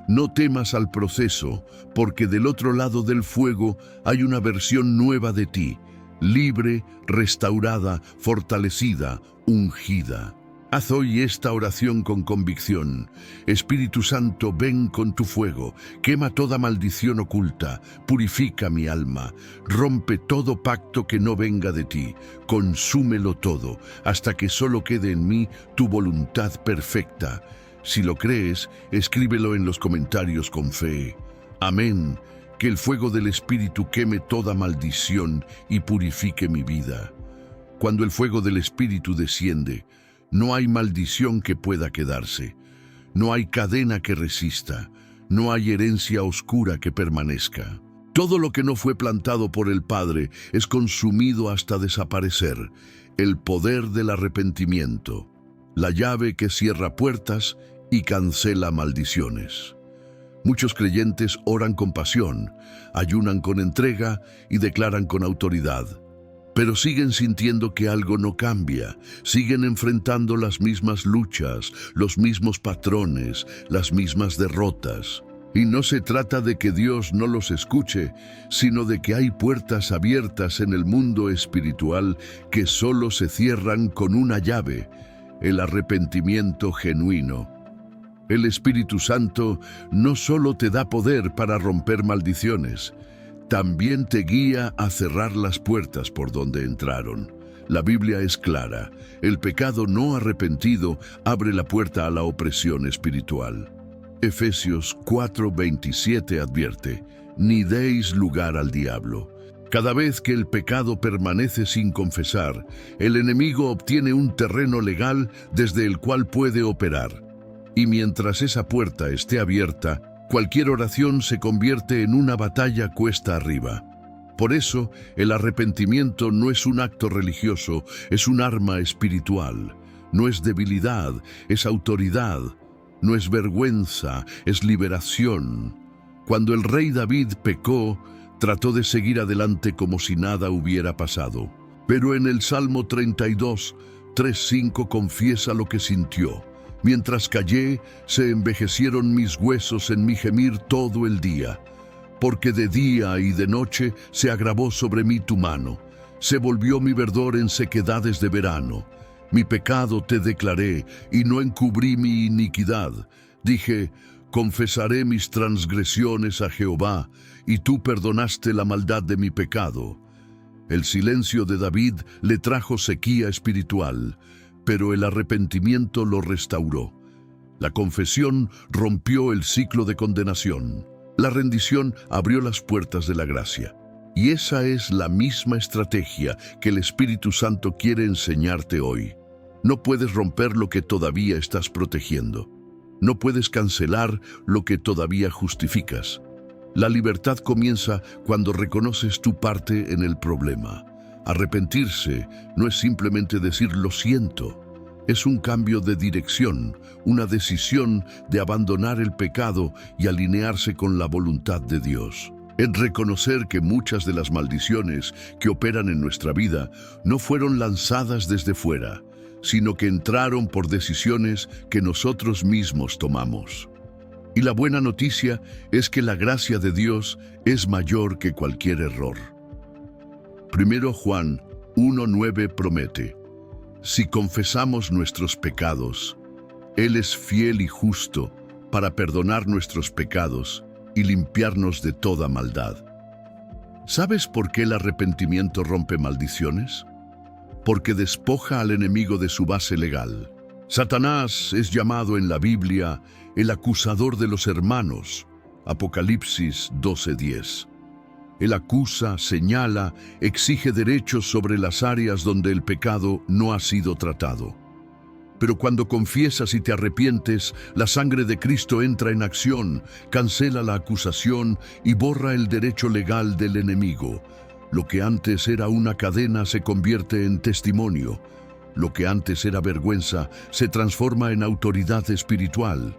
No temas al proceso, porque del otro lado del fuego hay una versión nueva de ti, libre, restaurada, fortalecida, ungida. Haz hoy esta oración con convicción. Espíritu Santo, ven con tu fuego, quema toda maldición oculta, purifica mi alma, rompe todo pacto que no venga de ti, consúmelo todo, hasta que solo quede en mí tu voluntad perfecta. Si lo crees, escríbelo en los comentarios con fe. Amén. Que el fuego del Espíritu queme toda maldición y purifique mi vida. Cuando el fuego del Espíritu desciende, no hay maldición que pueda quedarse, no hay cadena que resista, no hay herencia oscura que permanezca. Todo lo que no fue plantado por el Padre es consumido hasta desaparecer. El poder del arrepentimiento, la llave que cierra puertas y cancela maldiciones. Muchos creyentes oran con pasión, ayunan con entrega y declaran con autoridad. Pero siguen sintiendo que algo no cambia, siguen enfrentando las mismas luchas, los mismos patrones, las mismas derrotas. Y no se trata de que Dios no los escuche, sino de que hay puertas abiertas en el mundo espiritual que solo se cierran con una llave: el arrepentimiento genuino. El Espíritu Santo no solo te da poder para romper maldiciones, también te guía a cerrar las puertas por donde entraron. La Biblia es clara: el pecado no arrepentido abre la puerta a la opresión espiritual. Efesios 4:27 advierte: ni deis lugar al diablo. Cada vez que el pecado permanece sin confesar, el enemigo obtiene un terreno legal desde el cual puede operar. Y mientras esa puerta esté abierta, cualquier oración se convierte en una batalla cuesta arriba. Por eso, el arrepentimiento no es un acto religioso, es un arma espiritual. No es debilidad, es autoridad. No es vergüenza, es liberación. Cuando el rey David pecó, trató de seguir adelante como si nada hubiera pasado. Pero en el Salmo 32, 3:5 confiesa lo que sintió: mientras callé, se envejecieron mis huesos en mi gemir todo el día. Porque de día y de noche se agravó sobre mí tu mano. Se volvió mi verdor en sequedades de verano. Mi pecado te declaré, y no encubrí mi iniquidad. Dije: confesaré mis transgresiones a Jehová, y tú perdonaste la maldad de mi pecado. El silencio de David le trajo sequía espiritual, pero el arrepentimiento lo restauró. La confesión rompió el ciclo de condenación. La rendición abrió las puertas de la gracia. Y esa es la misma estrategia que el Espíritu Santo quiere enseñarte hoy. No puedes romper lo que todavía estás protegiendo. No puedes cancelar lo que todavía justificas. La libertad comienza cuando reconoces tu parte en el problema. Arrepentirse no es simplemente decir lo siento. Es un cambio de dirección, una decisión de abandonar el pecado y alinearse con la voluntad de Dios. En reconocer que muchas de las maldiciones que operan en nuestra vida no fueron lanzadas desde fuera, sino que entraron por decisiones que nosotros mismos tomamos. Y la buena noticia es que la gracia de Dios es mayor que cualquier error. 1 Juan 1:9 promete: si confesamos nuestros pecados, Él es fiel y justo para perdonar nuestros pecados y limpiarnos de toda maldad. ¿Sabes por qué el arrepentimiento rompe maldiciones? Porque despoja al enemigo de su base legal. Satanás es llamado en la Biblia el acusador de los hermanos, Apocalipsis 12:10. Él acusa, señala, exige derechos sobre las áreas donde el pecado no ha sido tratado. Pero cuando confiesas y te arrepientes, la sangre de Cristo entra en acción, cancela la acusación y borra el derecho legal del enemigo. Lo que antes era una cadena se convierte en testimonio. Lo que antes era vergüenza se transforma en autoridad espiritual.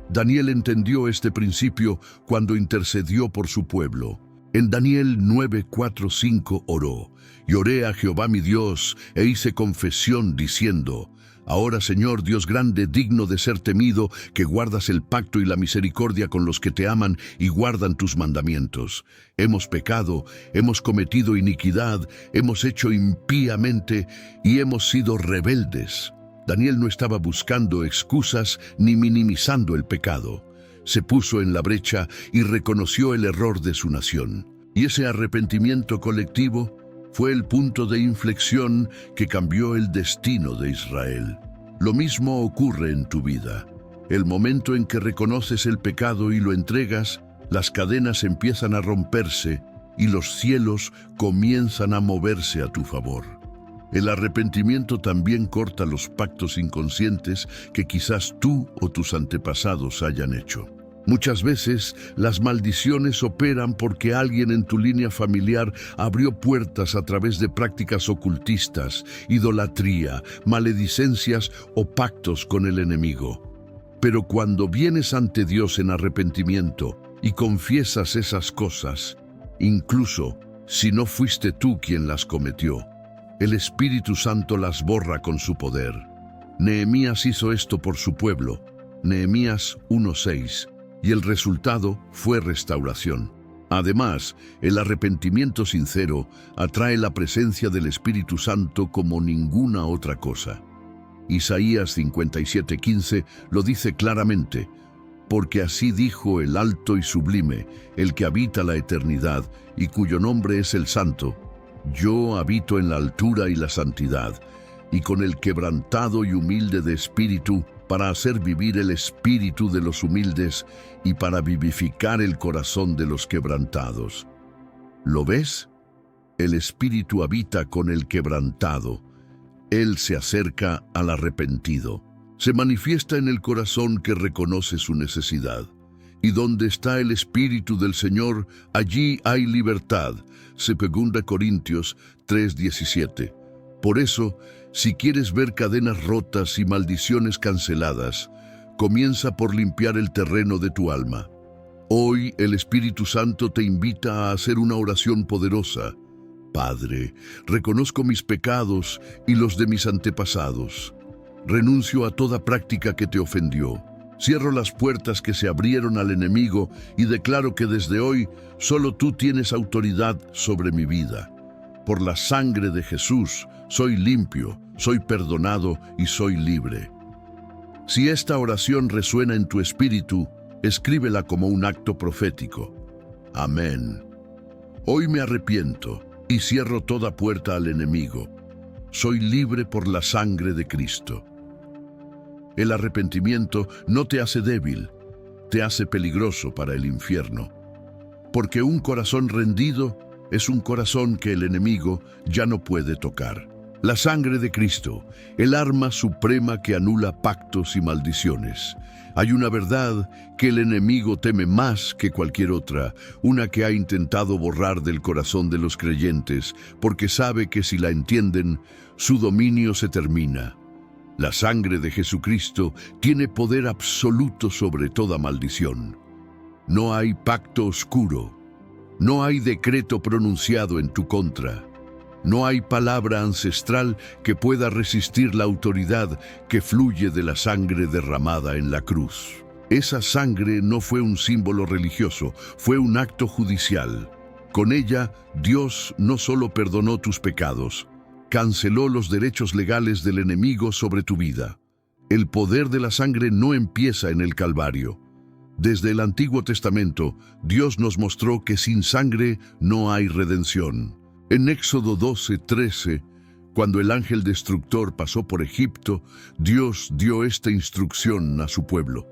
Daniel entendió este principio cuando intercedió por su pueblo. En Daniel 9:4-5 oró: y oré a Jehová mi Dios, e hice confesión diciendo: ahora, Señor Dios grande, digno de ser temido, que guardas el pacto y la misericordia con los que te aman y guardan tus mandamientos. Hemos pecado, hemos cometido iniquidad, hemos hecho impíamente y hemos sido rebeldes. Daniel no estaba buscando excusas ni minimizando el pecado. Se puso en la brecha y reconoció el error de su nación. Y ese arrepentimiento colectivo fue el punto de inflexión que cambió el destino de Israel. Lo mismo ocurre en tu vida. El momento en que reconoces el pecado y lo entregas, las cadenas empiezan a romperse y los cielos comienzan a moverse a tu favor. El arrepentimiento también corta los pactos inconscientes que quizás tú o tus antepasados hayan hecho. Muchas veces las maldiciones operan porque alguien en tu línea familiar abrió puertas a través de prácticas ocultistas, idolatría, maledicencias o pactos con el enemigo. Pero cuando vienes ante Dios en arrepentimiento y confiesas esas cosas, incluso si no fuiste tú quien las cometió, el Espíritu Santo las borra con su poder. Nehemías hizo esto por su pueblo. Nehemías 1:6. y el resultado fue restauración. Además, el arrepentimiento sincero atrae la presencia del Espíritu Santo como ninguna otra cosa. Isaías 57:15 lo dice claramente: porque así dijo el alto y sublime, el que habita la eternidad y cuyo nombre es el Santo: yo habito en la altura y la santidad, y con el quebrantado y humilde de espíritu, para hacer vivir el espíritu de los humildes y para vivificar el corazón de los quebrantados. ¿Lo ves? El espíritu habita con el quebrantado. Él se acerca al arrepentido. Se manifiesta en el corazón que reconoce su necesidad. Y donde está el Espíritu del Señor, allí hay libertad. 2 Corintios 3:17. Por eso, si quieres ver cadenas rotas y maldiciones canceladas, comienza por limpiar el terreno de tu alma. Hoy el Espíritu Santo te invita a hacer una oración poderosa. Padre, reconozco mis pecados y los de mis antepasados. Renuncio a toda práctica que te ofendió. Cierro las puertas que se abrieron al enemigo y declaro que desde hoy solo tú tienes autoridad sobre mi vida. Por la sangre de Jesús, soy limpio, soy perdonado y soy libre. Si esta oración resuena en tu espíritu, escríbela como un acto profético. Amén. Hoy me arrepiento y cierro toda puerta al enemigo. Soy libre por la sangre de Cristo. El arrepentimiento no te hace débil, te hace peligroso para el infierno. Porque un corazón rendido es un corazón que el enemigo ya no puede tocar. La sangre de Cristo, el arma suprema que anula pactos y maldiciones. Hay una verdad que el enemigo teme más que cualquier otra, una que ha intentado borrar del corazón de los creyentes, porque sabe que si la entienden, su dominio se termina. La sangre de Jesucristo tiene poder absoluto sobre toda maldición. No hay pacto oscuro, no hay decreto pronunciado en tu contra. No hay palabra ancestral que pueda resistir la autoridad que fluye de la sangre derramada en la cruz. Esa sangre no fue un símbolo religioso, fue un acto judicial. Con ella, Dios no solo perdonó tus pecados, canceló los derechos legales del enemigo sobre tu vida. El poder de la sangre no empieza en el Calvario. Desde el Antiguo Testamento, Dios nos mostró que sin sangre no hay redención. En Éxodo 12:13, cuando el ángel destructor pasó por Egipto, Dios dio esta instrucción a su pueblo: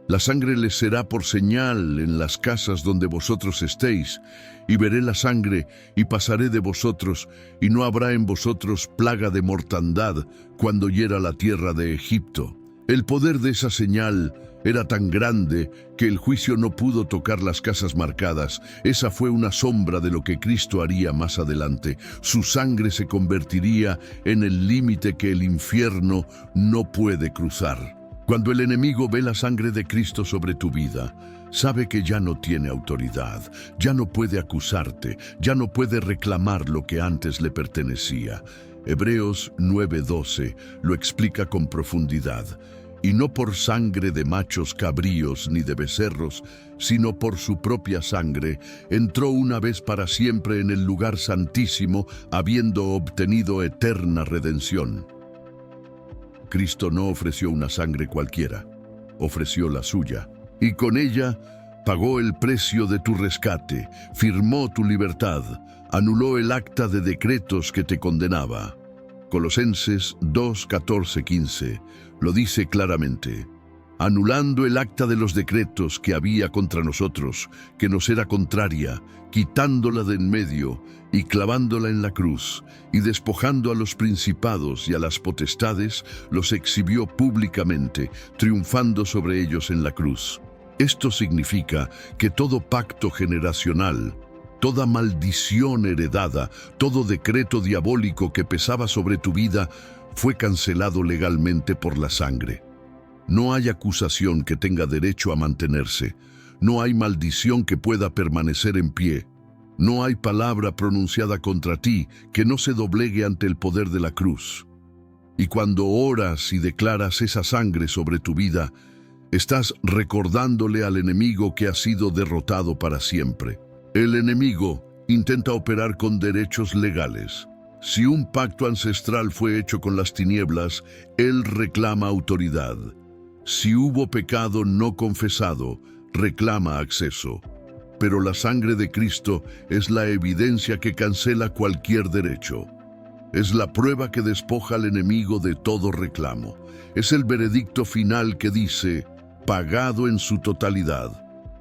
la sangre les será por señal en las casas donde vosotros estéis, y veré la sangre y pasaré de vosotros, y no habrá en vosotros plaga de mortandad cuando hiera la tierra de Egipto. El poder de esa señal era tan grande que el juicio no pudo tocar las casas marcadas. Esa fue una sombra de lo que Cristo haría más adelante. Su sangre se convertiría en el límite que el infierno no puede cruzar. Cuando el enemigo ve la sangre de Cristo sobre tu vida, sabe que ya no tiene autoridad, ya no puede acusarte, ya no puede reclamar lo que antes le pertenecía. Hebreos 9:12 lo explica con profundidad. Y no por sangre de machos cabríos ni de becerros, sino por su propia sangre, entró una vez para siempre en el lugar santísimo, habiendo obtenido eterna redención. Cristo no ofreció una sangre cualquiera, ofreció la suya, y con ella pagó el precio de tu rescate, firmó tu libertad, anuló el acta de decretos que te condenaba. Colosenses 2:14-15 lo dice claramente: anulando el acta de los decretos que había contra nosotros, que nos era contraria, quitándola de en medio y clavándola en la cruz, y despojando a los principados y a las potestades, los exhibió públicamente, triunfando sobre ellos en la cruz. Esto significa que todo pacto generacional, toda maldición heredada, todo decreto diabólico que pesaba sobre tu vida, fue cancelado legalmente por la sangre. No hay acusación que tenga derecho a mantenerse. No hay maldición que pueda permanecer en pie. No hay palabra pronunciada contra ti que no se doblegue ante el poder de la cruz. Y cuando oras y declaras esa sangre sobre tu vida, Estás recordándole al enemigo que ha sido derrotado para siempre. El enemigo intenta operar con derechos legales. Si un pacto ancestral fue hecho con las tinieblas, él reclama autoridad. Si hubo pecado no confesado, reclama acceso. Pero la sangre de Cristo es la evidencia que cancela cualquier derecho. Es la prueba que despoja al enemigo de todo reclamo. Es el veredicto final que dice, pagado en su totalidad.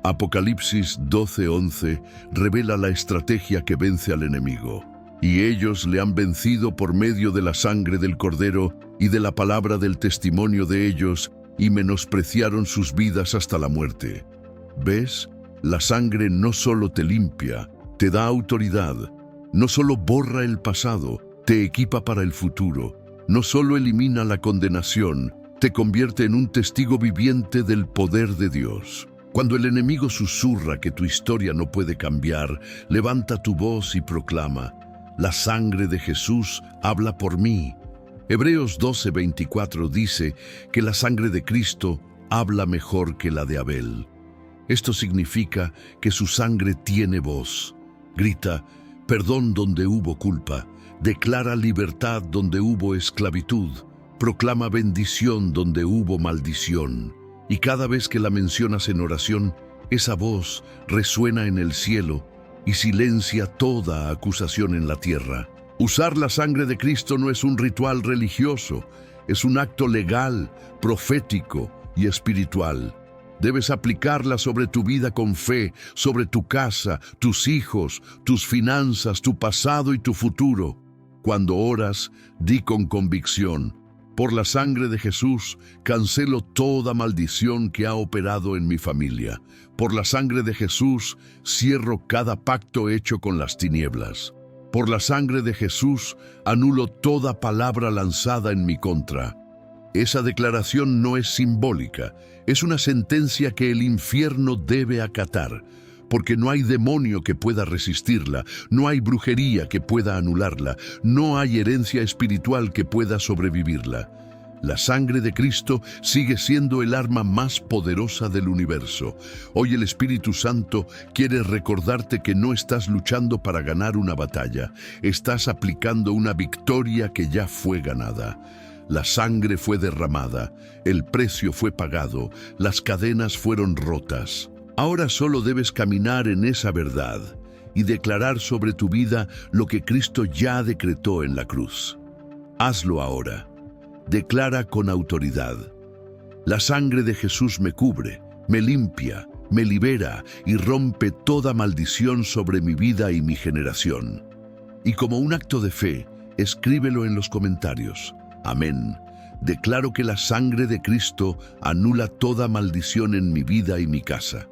Apocalipsis 12:11 revela la estrategia que vence al enemigo. Y ellos le han vencido por medio de la sangre del Cordero y de la palabra del testimonio de ellos, y menospreciaron sus vidas hasta la muerte. ¿Ves? La sangre no solo te limpia, te da autoridad. No solo borra el pasado, te equipa para el futuro. No solo elimina la condenación, te convierte en un testigo viviente del poder de Dios. Cuando el enemigo susurra que tu historia no puede cambiar, levanta tu voz y proclama, la sangre de Jesús habla por mí. Hebreos 12:24 dice que la sangre de Cristo habla mejor que la de Abel. Esto significa que su sangre tiene voz. Grita, perdón donde hubo culpa. Declara libertad donde hubo esclavitud. Proclama bendición donde hubo maldición. Y cada vez que la mencionas en oración, esa voz resuena en el cielo y silencia toda acusación en la tierra. Usar la sangre de Cristo no es un ritual religioso, es un acto legal, profético y espiritual. Debes aplicarla sobre tu vida con fe, sobre tu casa, tus hijos, tus finanzas, tu pasado y tu futuro. Cuando oras, di con convicción, por la sangre de Jesús, cancelo toda maldición que ha operado en mi familia. Por la sangre de Jesús, cierro cada pacto hecho con las tinieblas. Por la sangre de Jesús, anulo toda palabra lanzada en mi contra. Esa declaración no es simbólica, es una sentencia que el infierno debe acatar, porque no hay demonio que pueda resistirla, no hay brujería que pueda anularla, no hay herencia espiritual que pueda sobrevivirla. La sangre de Cristo sigue siendo el arma más poderosa del universo. Hoy el Espíritu Santo quiere recordarte que no estás luchando para ganar una batalla, estás aplicando una victoria que ya fue ganada. La sangre fue derramada, el precio fue pagado, las cadenas fueron rotas. Ahora solo debes caminar en esa verdad y declarar sobre tu vida lo que Cristo ya decretó en la cruz. Hazlo ahora. Declara con autoridad. La sangre de Jesús me cubre, me limpia, me libera y rompe toda maldición sobre mi vida y mi generación. Y como un acto de fe, escríbelo en los comentarios. Amén. Declaro que la sangre de Cristo anula toda maldición en mi vida y mi casa.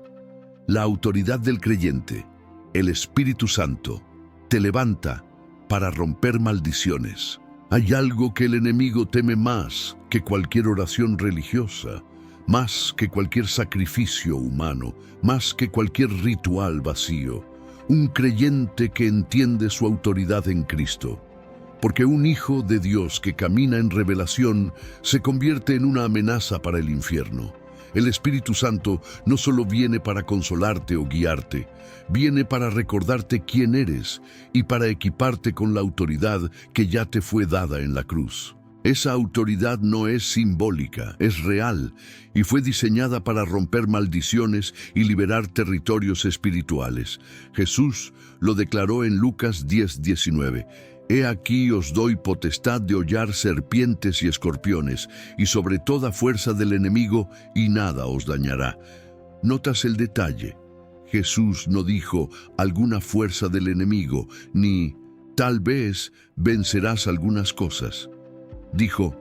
La autoridad del creyente, el Espíritu Santo, te levanta para romper maldiciones. Hay algo que el enemigo teme más que cualquier oración religiosa, más que cualquier sacrificio humano, más que cualquier ritual vacío. Un creyente que entiende su autoridad en Cristo. Porque un hijo de Dios que camina en revelación se convierte en una amenaza para el infierno. El Espíritu Santo no solo viene para consolarte o guiarte, viene para recordarte quién eres y para equiparte con la autoridad que ya te fue dada en la cruz. Esa autoridad no es simbólica, es real y fue diseñada para romper maldiciones y liberar territorios espirituales. Jesús lo declaró en Lucas 10:19. He aquí os doy potestad de hollar serpientes y escorpiones, y sobre toda fuerza del enemigo, y nada os dañará. ¿Notas el detalle? Jesús no dijo alguna fuerza del enemigo, ni tal vez vencerás algunas cosas. Dijo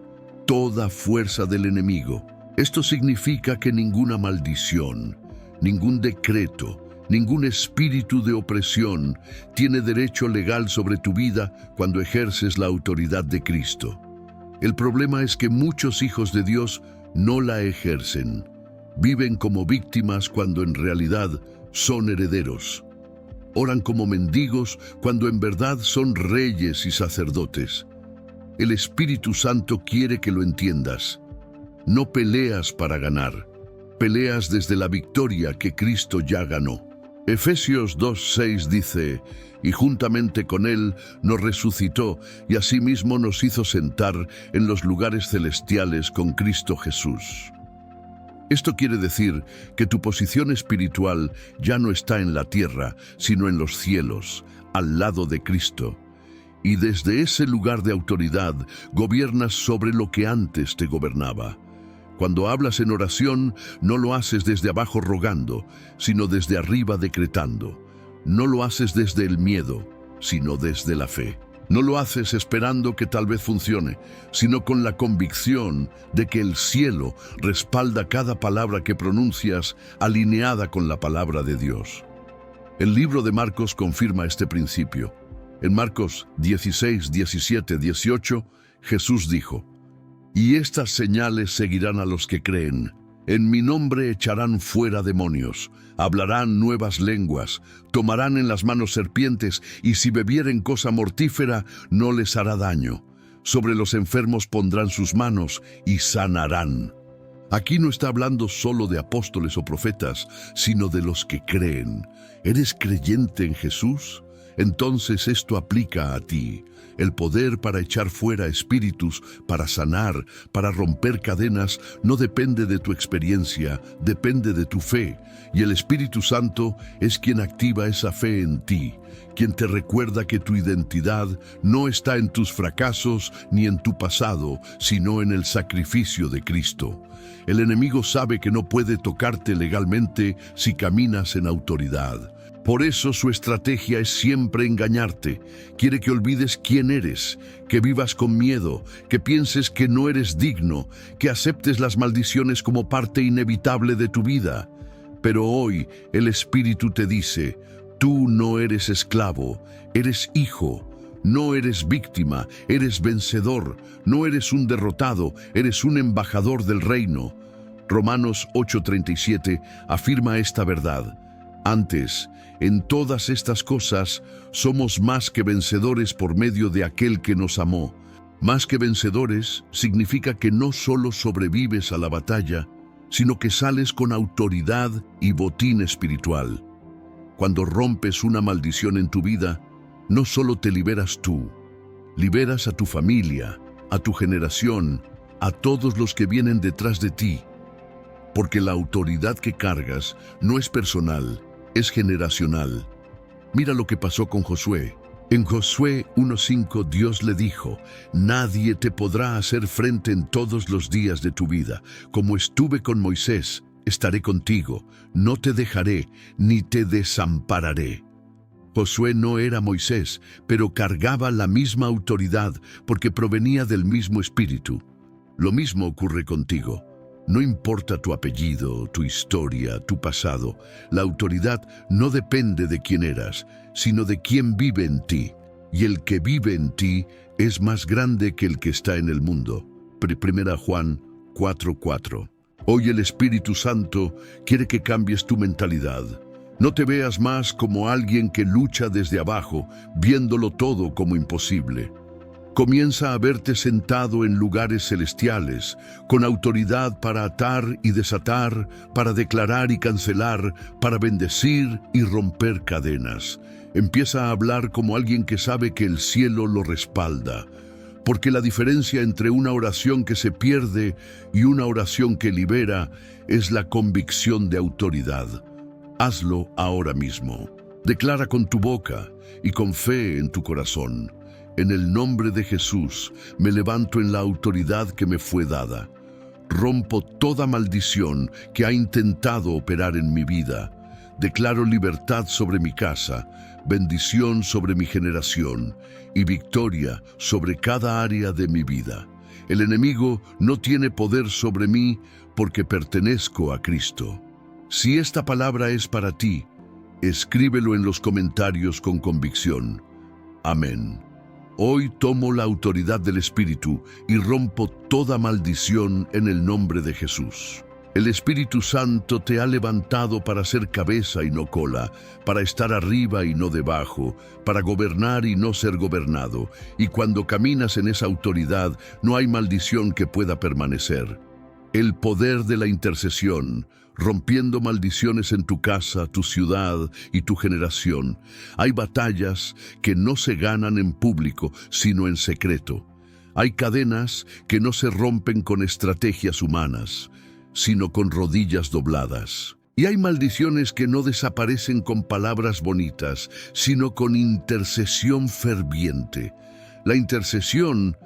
toda fuerza del enemigo. Esto significa que ninguna maldición, ningún decreto, ningún espíritu de opresión tiene derecho legal sobre tu vida cuando ejerces la autoridad de Cristo. El problema es que muchos hijos de Dios no la ejercen. Viven como víctimas cuando en realidad son herederos. Oran como mendigos cuando en verdad son reyes y sacerdotes. El Espíritu Santo quiere que lo entiendas. No peleas para ganar, peleas desde la victoria que Cristo ya ganó. Efesios 2:6 dice, y juntamente con Él nos resucitó y asimismo nos hizo sentar en los lugares celestiales con Cristo Jesús. Esto quiere decir que tu posición espiritual ya no está en la tierra, sino en los cielos, al lado de Cristo. Y desde ese lugar de autoridad gobiernas sobre lo que antes te gobernaba. Cuando hablas en oración, no lo haces desde abajo rogando, sino desde arriba decretando. No lo haces desde el miedo, sino desde la fe. No lo haces esperando que tal vez funcione, sino con la convicción de que el cielo respalda cada palabra que pronuncias alineada con la palabra de Dios. El libro de Marcos confirma este principio. En Marcos 16, 17, 18, Jesús dijo, «Y estas señales seguirán a los que creen. En mi nombre echarán fuera demonios, hablarán nuevas lenguas, tomarán en las manos serpientes, y si bebieren cosa mortífera, no les hará daño. Sobre los enfermos pondrán sus manos y sanarán». Aquí no está hablando solo de apóstoles o profetas, sino de los que creen. ¿Eres creyente en Jesús? Entonces esto aplica a ti. El poder para echar fuera espíritus, para sanar, para romper cadenas, no depende de tu experiencia, depende de tu fe. Y el Espíritu Santo es quien activa esa fe en ti, quien te recuerda que tu identidad no está en tus fracasos ni en tu pasado, sino en el sacrificio de Cristo. El enemigo sabe que no puede tocarte legalmente si caminas en autoridad. Por eso su estrategia es siempre engañarte. Quiere que olvides quién eres, que vivas con miedo, que pienses que no eres digno, que aceptes las maldiciones como parte inevitable de tu vida. Pero hoy el Espíritu te dice, tú no eres esclavo, eres hijo. No eres víctima, eres vencedor. No eres un derrotado, eres un embajador del reino. Romanos 8:37 afirma esta verdad. Antes, en todas estas cosas, somos más que vencedores por medio de aquel que nos amó. Más que vencedores significa que no solo sobrevives a la batalla, sino que sales con autoridad y botín espiritual. Cuando rompes una maldición en tu vida, no solo te liberas tú, liberas a tu familia, a tu generación, a todos los que vienen detrás de ti. Porque la autoridad que cargas no es personal, es generacional. Mira lo que pasó con Josué. En Josué 1:5 Dios le dijo, «Nadie te podrá hacer frente en todos los días de tu vida. Como estuve con Moisés, estaré contigo. No te dejaré, ni te desampararé». Josué no era Moisés, pero cargaba la misma autoridad porque provenía del mismo espíritu. Lo mismo ocurre contigo. No importa tu apellido, tu historia, tu pasado, la autoridad no depende de quién eras, sino de quién vive en ti. Y el que vive en ti es más grande que el que está en el mundo. 1 Juan 4:4. Hoy el Espíritu Santo quiere que cambies tu mentalidad. No te veas más como alguien que lucha desde abajo, viéndolo todo como imposible. Comienza a verte sentado en lugares celestiales, con autoridad para atar y desatar, para declarar y cancelar, para bendecir y romper cadenas. Empieza a hablar como alguien que sabe que el cielo lo respalda. Porque la diferencia entre una oración que se pierde y una oración que libera es la convicción de autoridad. Hazlo ahora mismo. Declara con tu boca y con fe en tu corazón. En el nombre de Jesús me levanto en la autoridad que me fue dada. Rompo toda maldición que ha intentado operar en mi vida. Declaro libertad sobre mi casa, bendición sobre mi generación y victoria sobre cada área de mi vida. El enemigo no tiene poder sobre mí porque pertenezco a Cristo. Si esta palabra es para ti, escríbelo en los comentarios con convicción. Amén. Hoy tomo la autoridad del Espíritu y rompo toda maldición en el nombre de Jesús. El Espíritu Santo te ha levantado para ser cabeza y no cola, para estar arriba y no debajo, para gobernar y no ser gobernado. Y cuando caminas en esa autoridad, no hay maldición que pueda permanecer. El poder de la intercesión, rompiendo maldiciones en tu casa, tu ciudad y tu generación. Hay batallas que no se ganan en público, sino en secreto. Hay cadenas que no se rompen con estrategias humanas, sino con rodillas dobladas. Y hay maldiciones que no desaparecen con palabras bonitas, sino con intercesión ferviente. La intercesión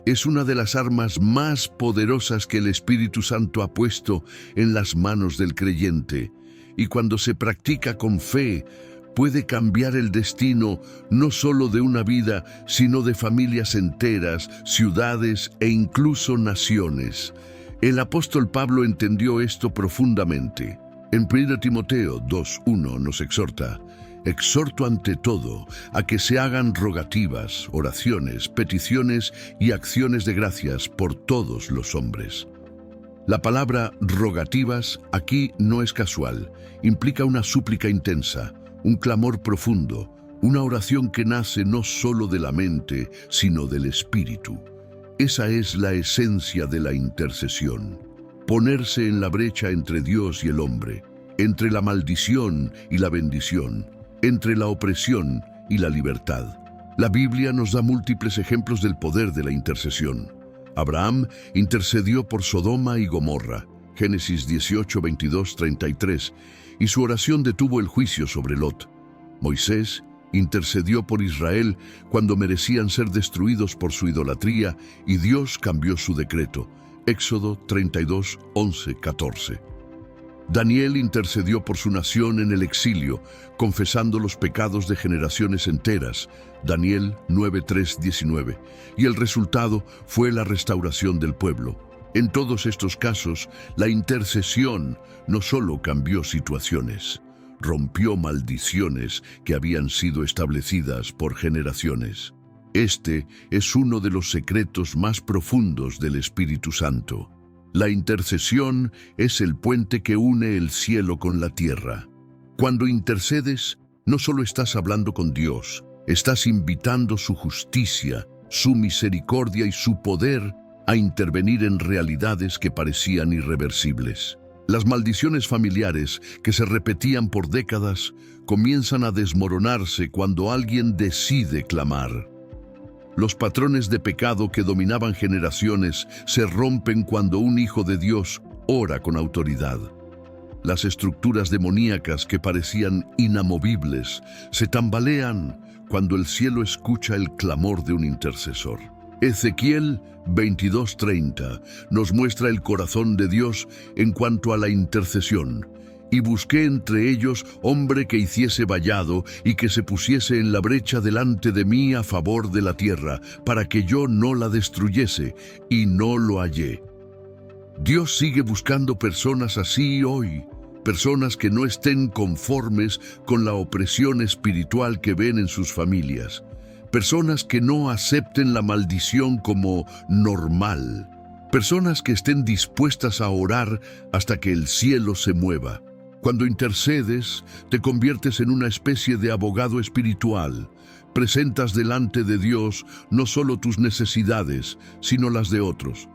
es una de las armas más poderosas que el Espíritu Santo ha puesto en las manos del creyente, y cuando se practica con fe, puede cambiar el destino no solo de una vida, sino de familias enteras, ciudades e incluso naciones. El apóstol Pablo entendió esto profundamente. En 1 Timoteo 2:1 nos exhorta: exhorto ante todo a que se hagan rogativas, oraciones, peticiones y acciones de gracias por todos los hombres. La palabra rogativas aquí no es casual, implica una súplica intensa, un clamor profundo, una oración que nace no solo de la mente, sino del espíritu. Esa es la esencia de la intercesión. Ponerse en la brecha entre Dios y el hombre, entre la maldición y la bendición, entre la opresión y la libertad. La Biblia nos da múltiples ejemplos del poder de la intercesión. Abraham intercedió por Sodoma y Gomorra, Génesis 18, 22, 33, y su oración detuvo el juicio sobre Lot. Moisés intercedió por Israel cuando merecían ser destruidos por su idolatría, y Dios cambió su decreto. Éxodo 32, 11, 14. Daniel intercedió por su nación en el exilio, confesando los pecados de generaciones enteras, Daniel 9, 3, 19, y el resultado fue la restauración del pueblo. En todos estos casos, la intercesión no solo cambió situaciones, rompió maldiciones que habían sido establecidas por generaciones. Este es uno de los secretos más profundos del Espíritu Santo. La intercesión es el puente que une el cielo con la tierra. Cuando intercedes, no solo estás hablando con Dios, estás invitando su justicia, su misericordia y su poder a intervenir en realidades que parecían irreversibles. Las maldiciones familiares que se repetían por décadas comienzan a desmoronarse cuando alguien decide clamar. Los patrones de pecado que dominaban generaciones se rompen cuando un hijo de Dios ora con autoridad. Las estructuras demoníacas que parecían inamovibles se tambalean cuando el cielo escucha el clamor de un intercesor. Ezequiel 22:30 nos muestra el corazón de Dios en cuanto a la intercesión. Y busqué entre ellos hombre que hiciese vallado y que se pusiese en la brecha delante de mí a favor de la tierra, para que yo no la destruyese, y no lo hallé. Dios sigue buscando personas así hoy, personas que no estén conformes con la opresión espiritual que ven en sus familias, personas que no acepten la maldición como normal, personas que estén dispuestas a orar hasta que el cielo se mueva. Cuando intercedes, te conviertes en una especie de abogado espiritual. Presentas delante de Dios no solo tus necesidades, sino las de otros.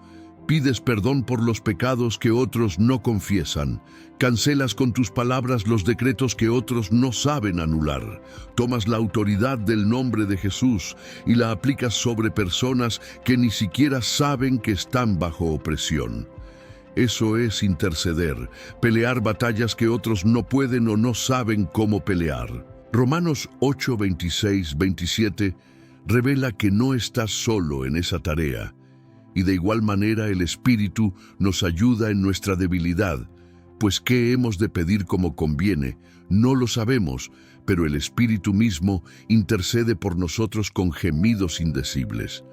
Pides perdón por los pecados que otros no confiesan. Cancelas con tus palabras los decretos que otros no saben anular. Tomas la autoridad del nombre de Jesús y la aplicas sobre personas que ni siquiera saben que están bajo opresión. Eso es interceder, pelear batallas que otros no pueden o no saben cómo pelear. Romanos 8, 26, 27 revela que no estás solo en esa tarea, y de igual manera el Espíritu nos ayuda en nuestra debilidad, pues ¿qué hemos de pedir como conviene? No lo sabemos, pero el Espíritu mismo intercede por nosotros con gemidos indecibles.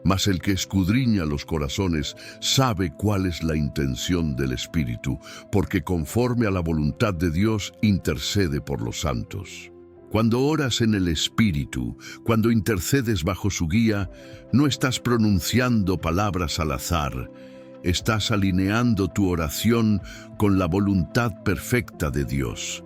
Mas el que escudriña los corazones sabe cuál es la intención del Espíritu, porque conforme a la voluntad de Dios intercede por los santos. Cuando oras en el Espíritu, cuando intercedes bajo su guía, no estás pronunciando palabras al azar, estás alineando tu oración con la voluntad perfecta de Dios.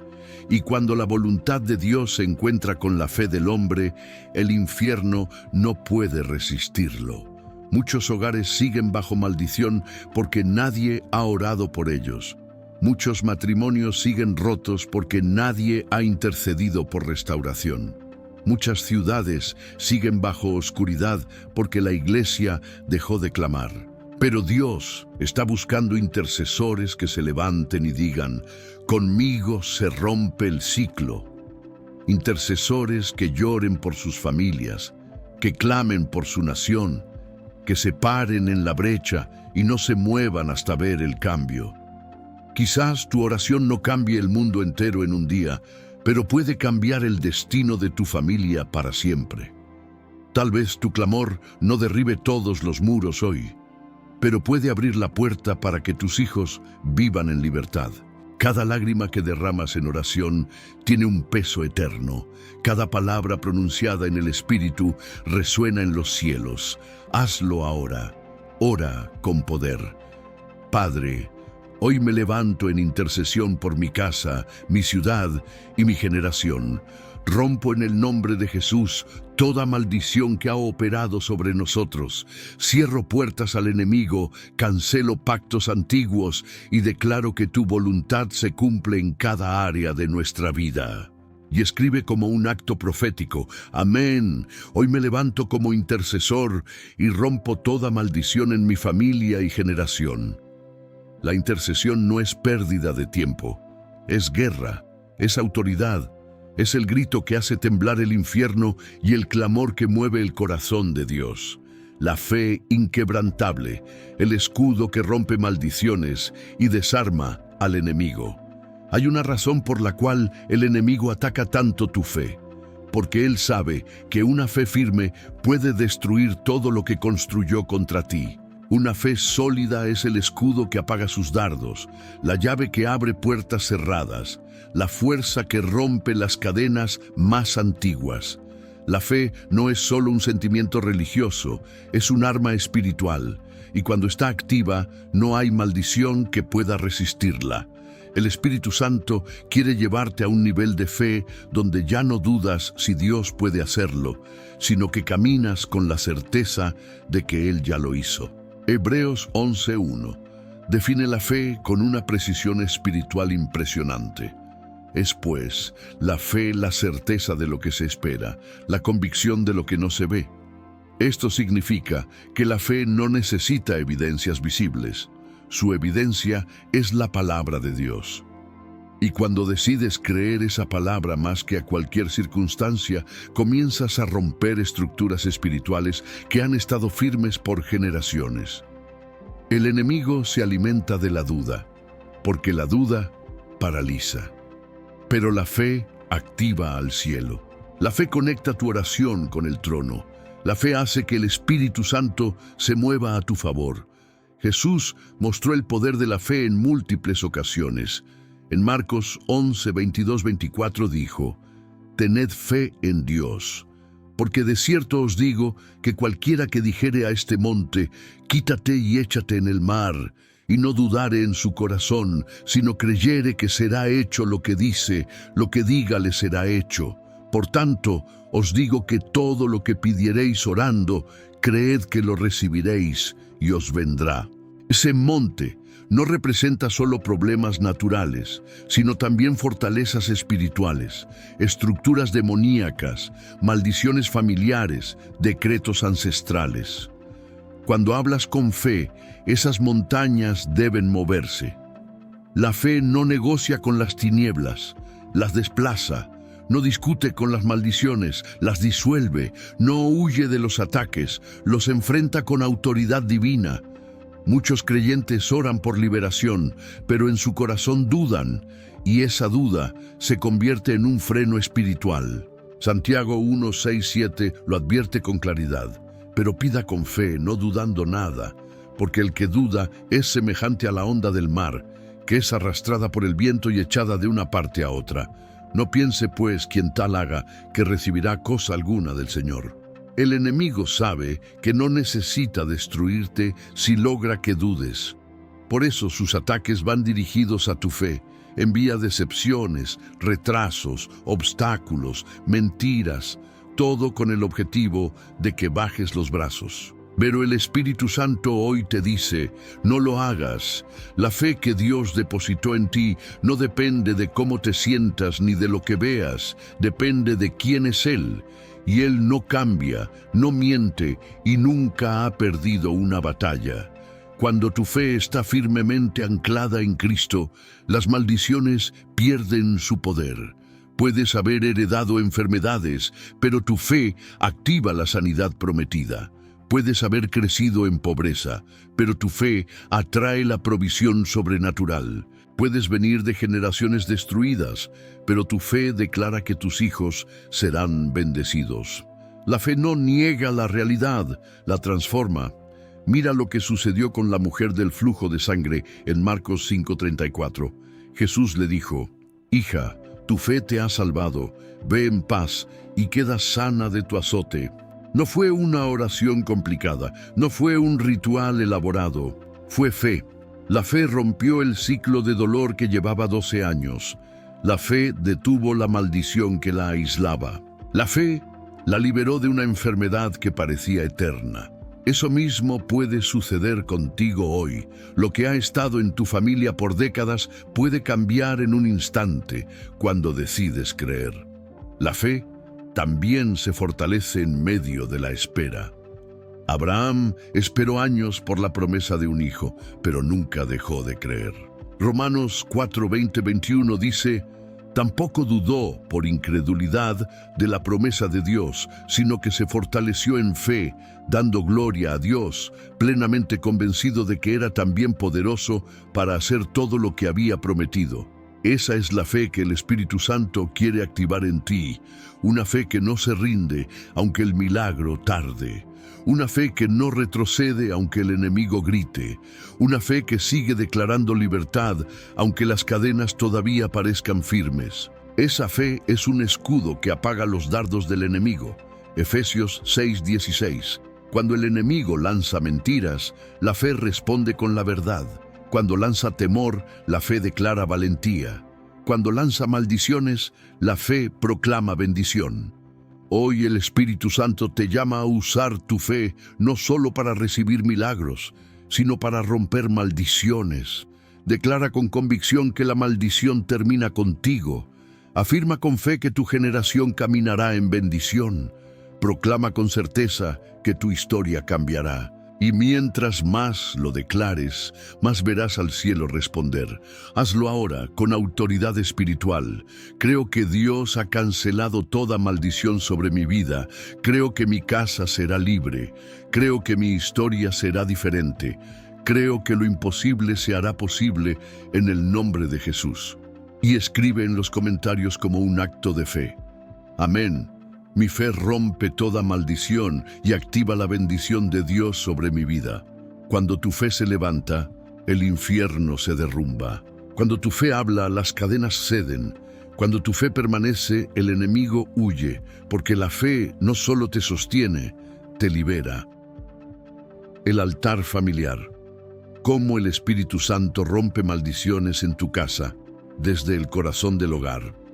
Y cuando la voluntad de Dios se encuentra con la fe del hombre, el infierno no puede resistirlo. Muchos hogares siguen bajo maldición porque nadie ha orado por ellos. Muchos matrimonios siguen rotos porque nadie ha intercedido por restauración. Muchas ciudades siguen bajo oscuridad porque la iglesia dejó de clamar. Pero Dios está buscando intercesores que se levanten y digan: conmigo se rompe el ciclo. Intercesores que lloren por sus familias, que clamen por su nación, que se paren en la brecha y no se muevan hasta ver el cambio. Quizás tu oración no cambie el mundo entero en un día, pero puede cambiar el destino de tu familia para siempre. Tal vez tu clamor no derribe todos los muros hoy, pero puede abrir la puerta para que tus hijos vivan en libertad. Cada lágrima que derramas en oración tiene un peso eterno. Cada palabra pronunciada en el Espíritu resuena en los cielos. Hazlo ahora. Ora con poder. Padre, hoy me levanto en intercesión por mi casa, mi ciudad y mi generación. Rompo en el nombre de Jesús toda maldición que ha operado sobre nosotros. Cierro puertas al enemigo, cancelo pactos antiguos y declaro que tu voluntad se cumple en cada área de nuestra vida. Y escribe como un acto profético: amén. Hoy me levanto como intercesor y rompo toda maldición en mi familia y generación. La intercesión no es pérdida de tiempo, es guerra, es autoridad, es el grito que hace temblar el infierno y el clamor que mueve el corazón de Dios. La fe inquebrantable, el escudo que rompe maldiciones y desarma al enemigo. Hay una razón por la cual el enemigo ataca tanto tu fe, porque él sabe que una fe firme puede destruir todo lo que construyó contra ti. Una fe sólida es el escudo que apaga sus dardos, la llave que abre puertas cerradas, la fuerza que rompe las cadenas más antiguas. La fe no es solo un sentimiento religioso, es un arma espiritual, y cuando está activa, no hay maldición que pueda resistirla. El Espíritu Santo quiere llevarte a un nivel de fe donde ya no dudas si Dios puede hacerlo, sino que caminas con la certeza de que Él ya lo hizo. Hebreos 11:1 define la fe con una precisión espiritual impresionante. Es pues la fe la certeza de lo que se espera, la convicción de lo que no se ve. Esto significa que la fe no necesita evidencias visibles. Su evidencia es la palabra de Dios. Y cuando decides creer esa palabra más que a cualquier circunstancia, comienzas a romper estructuras espirituales que han estado firmes por generaciones. El enemigo se alimenta de la duda, porque la duda paraliza. Pero la fe activa al cielo. La fe conecta tu oración con el trono. La fe hace que el Espíritu Santo se mueva a tu favor. Jesús mostró el poder de la fe en múltiples ocasiones. En Marcos 11, 22, 24 dijo: tened fe en Dios, porque de cierto os digo que cualquiera que dijere a este monte, quítate y échate en el mar, y no dudare en su corazón, sino creyere que será hecho lo que dice, lo que diga le será hecho. Por tanto, os digo que todo lo que pidiereis orando, creed que lo recibiréis y os vendrá. Ese monte no representa solo problemas naturales, sino también fortalezas espirituales, estructuras demoníacas, maldiciones familiares, decretos ancestrales. Cuando hablas con fe, esas montañas deben moverse. La fe no negocia con las tinieblas, las desplaza, no discute con las maldiciones, las disuelve, no huye de los ataques, los enfrenta con autoridad divina. Muchos creyentes oran por liberación, pero en su corazón dudan, y esa duda se convierte en un freno espiritual. Santiago 1, 6, 7 lo advierte con claridad. Pero pida con fe, no dudando nada, porque el que duda es semejante a la onda del mar, que es arrastrada por el viento y echada de una parte a otra. No piense, pues, quien tal haga, que recibirá cosa alguna del Señor. El enemigo sabe que no necesita destruirte si logra que dudes. Por eso sus ataques van dirigidos a tu fe. Envía decepciones, retrasos, obstáculos, mentiras, todo con el objetivo de que bajes los brazos. Pero el Espíritu Santo hoy te dice, no lo hagas. La fe que Dios depositó en ti no depende de cómo te sientas ni de lo que veas, depende de quién es Él. Y Él no cambia, no miente y nunca ha perdido una batalla. Cuando tu fe está firmemente anclada en Cristo, las maldiciones pierden su poder. Puedes haber heredado enfermedades, pero tu fe activa la sanidad prometida. Puedes haber crecido en pobreza, pero tu fe atrae la provisión sobrenatural. Puedes venir de generaciones destruidas, pero tu fe declara que tus hijos serán bendecidos. La fe no niega la realidad, la transforma. Mira lo que sucedió con la mujer del flujo de sangre en Marcos 5:34. Jesús le dijo, «Hija, tu fe te ha salvado, ve en paz y queda sana de tu azote». No fue una oración complicada, no fue un ritual elaborado, fue fe. La fe rompió el ciclo de dolor que llevaba 12 años. La fe detuvo la maldición que la aislaba. La fe la liberó de una enfermedad que parecía eterna. Eso mismo puede suceder contigo hoy. Lo que ha estado en tu familia por décadas puede cambiar en un instante cuando decides creer. La fe también se fortalece en medio de la espera. Abraham esperó años por la promesa de un hijo, pero nunca dejó de creer. Romanos 4:20-21 dice, «Tampoco dudó por incredulidad de la promesa de Dios, sino que se fortaleció en fe, dando gloria a Dios, plenamente convencido de que era también poderoso para hacer todo lo que había prometido». Esa es la fe que el Espíritu Santo quiere activar en ti, una fe que no se rinde aunque el milagro tarde, una fe que no retrocede aunque el enemigo grite, una fe que sigue declarando libertad aunque las cadenas todavía parezcan firmes. Esa fe es un escudo que apaga los dardos del enemigo. Efesios 6:16. Cuando el enemigo lanza mentiras, la fe responde con la verdad. Cuando lanza temor, la fe declara valentía. Cuando lanza maldiciones, la fe proclama bendición. Hoy el Espíritu Santo te llama a usar tu fe no solo para recibir milagros, sino para romper maldiciones. Declara con convicción que la maldición termina contigo. Afirma con fe que tu generación caminará en bendición. Proclama con certeza que tu historia cambiará. Y mientras más lo declares, más verás al cielo responder. Hazlo ahora con autoridad espiritual. Creo que Dios ha cancelado toda maldición sobre mi vida. Creo que mi casa será libre. Creo que mi historia será diferente. Creo que lo imposible se hará posible en el nombre de Jesús. Y escribe en los comentarios como un acto de fe. Amén. Mi fe rompe toda maldición y activa la bendición de Dios sobre mi vida. Cuando tu fe se levanta, el infierno se derrumba. Cuando tu fe habla, las cadenas ceden. Cuando tu fe permanece, el enemigo huye, porque la fe no solo te sostiene, te libera. El altar familiar. Cómo el Espíritu Santo rompe maldiciones en tu casa, desde el corazón del hogar.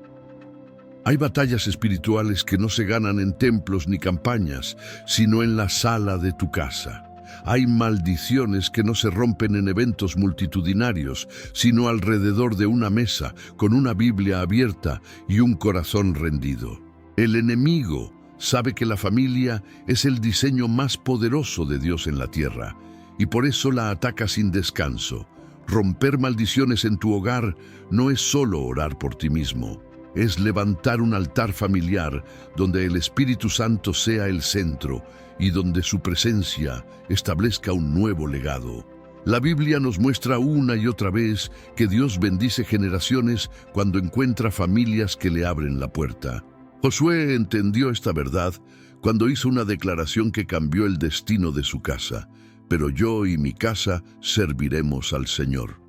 Hay batallas espirituales que no se ganan en templos ni campañas, sino en la sala de tu casa. Hay maldiciones que no se rompen en eventos multitudinarios, sino alrededor de una mesa, con una Biblia abierta y un corazón rendido. El enemigo sabe que la familia es el diseño más poderoso de Dios en la tierra, y por eso la ataca sin descanso. Romper maldiciones en tu hogar no es solo orar por ti mismo. Es levantar un altar familiar donde el Espíritu Santo sea el centro y donde su presencia establezca un nuevo legado. La Biblia nos muestra una y otra vez que Dios bendice generaciones cuando encuentra familias que le abren la puerta. Josué entendió esta verdad cuando hizo una declaración que cambió el destino de su casa. Pero yo y mi casa serviremos al Señor.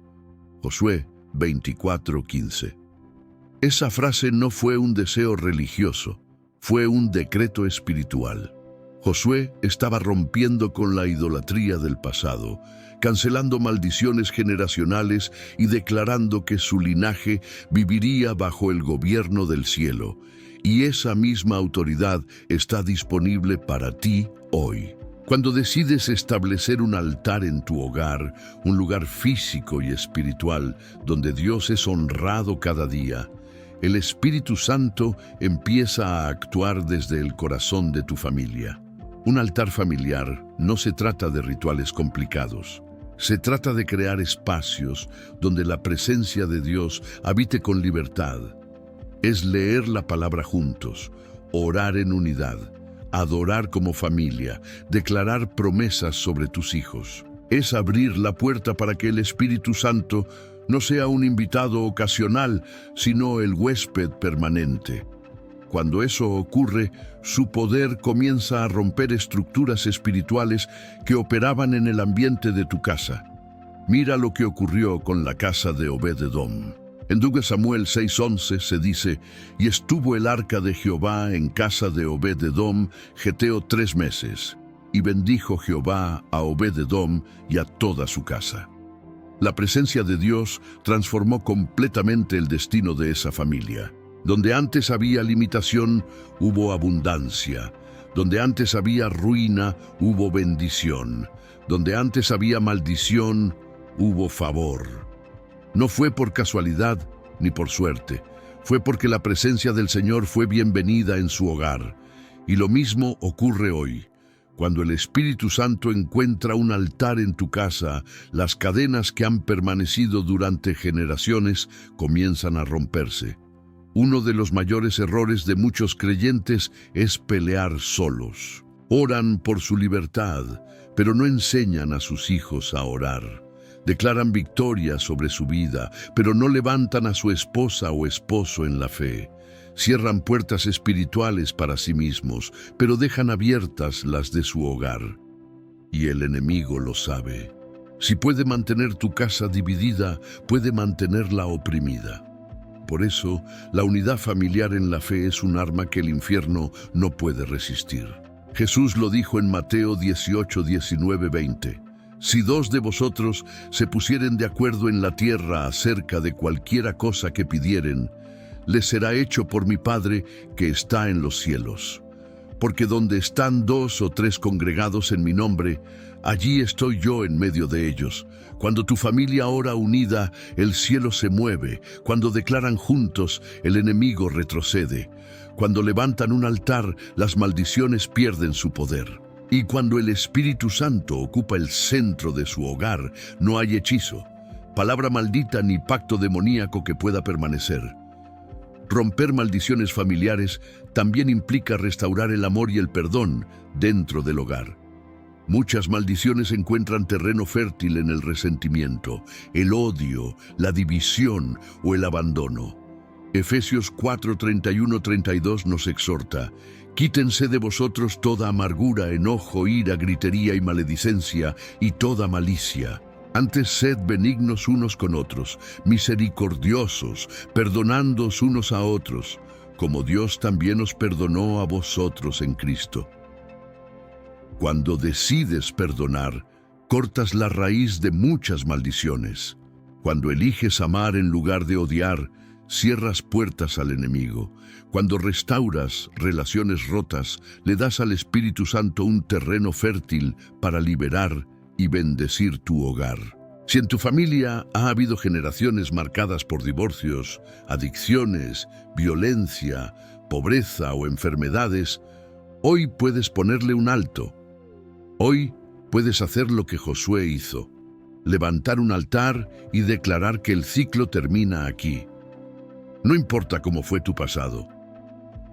Josué 24:15. Esa frase no fue un deseo religioso, fue un decreto espiritual. Josué estaba rompiendo con la idolatría del pasado, cancelando maldiciones generacionales y declarando que su linaje viviría bajo el gobierno del cielo. Y esa misma autoridad está disponible para ti hoy. Cuando decides establecer un altar en tu hogar, un lugar físico y espiritual donde Dios es honrado cada día, el Espíritu Santo empieza a actuar desde el corazón de tu familia. Un altar familiar no se trata de rituales complicados. Se trata de crear espacios donde la presencia de Dios habite con libertad. Es leer la palabra juntos, orar en unidad, adorar como familia, declarar promesas sobre tus hijos. Es abrir la puerta para que el Espíritu Santo no sea un invitado ocasional, sino el huésped permanente. Cuando eso ocurre, su poder comienza a romper estructuras espirituales que operaban en el ambiente de tu casa. Mira lo que ocurrió con la casa de Obed-Edom. En 2 Samuel 6:11 se dice: «Y estuvo el arca de Jehová en casa de Obed-Edom, geteo 3 meses. Y bendijo Jehová a Obed-Edom y a toda su casa». La presencia de Dios transformó completamente el destino de esa familia. Donde antes había limitación, hubo abundancia. Donde antes había ruina, hubo bendición. Donde antes había maldición, hubo favor. No fue por casualidad ni por suerte. Fue porque la presencia del Señor fue bienvenida en su hogar. Y lo mismo ocurre hoy. Cuando el Espíritu Santo encuentra un altar en tu casa, las cadenas que han permanecido durante generaciones comienzan a romperse. Uno de los mayores errores de muchos creyentes es pelear solos. Oran por su libertad, pero no enseñan a sus hijos a orar. Declaran victoria sobre su vida, pero no levantan a su esposa o esposo en la fe. Cierran puertas espirituales para sí mismos, pero dejan abiertas las de su hogar. Y el enemigo lo sabe. Si puede mantener tu casa dividida, puede mantenerla oprimida. Por eso, la unidad familiar en la fe es un arma que el infierno no puede resistir. Jesús lo dijo en Mateo 18, 19, 20. «Si 2 de vosotros se pusieren de acuerdo en la tierra acerca de cualquiera cosa que pidieren, les será hecho por mi Padre que está en los cielos. Porque donde están 2 o 3 congregados en mi nombre, allí estoy yo en medio de ellos». Cuando tu familia ora unida, el cielo se mueve. Cuando declaran juntos, el enemigo retrocede. Cuando levantan un altar, las maldiciones pierden su poder. Y cuando el Espíritu Santo ocupa el centro de su hogar, no hay hechizo, palabra maldita ni pacto demoníaco que pueda permanecer. Romper maldiciones familiares también implica restaurar el amor y el perdón dentro del hogar. Muchas maldiciones encuentran terreno fértil en el resentimiento, el odio, la división o el abandono. Efesios 4, 31, 32 nos exhorta: «Quítense de vosotros toda amargura, enojo, ira, gritería y maledicencia, y toda malicia. Antes sed benignos unos con otros, misericordiosos, perdonándoos unos a otros, como Dios también os perdonó a vosotros en Cristo». Cuando decides perdonar, cortas la raíz de muchas maldiciones. Cuando eliges amar en lugar de odiar, cierras puertas al enemigo. Cuando restauras relaciones rotas, le das al Espíritu Santo un terreno fértil para liberar y bendecir tu hogar. Si en tu familia ha habido generaciones marcadas por divorcios, adicciones, violencia, pobreza o enfermedades, hoy puedes ponerle un alto. Hoy puedes hacer lo que Josué hizo: levantar un altar y declarar que el ciclo termina aquí. No importa cómo fue tu pasado.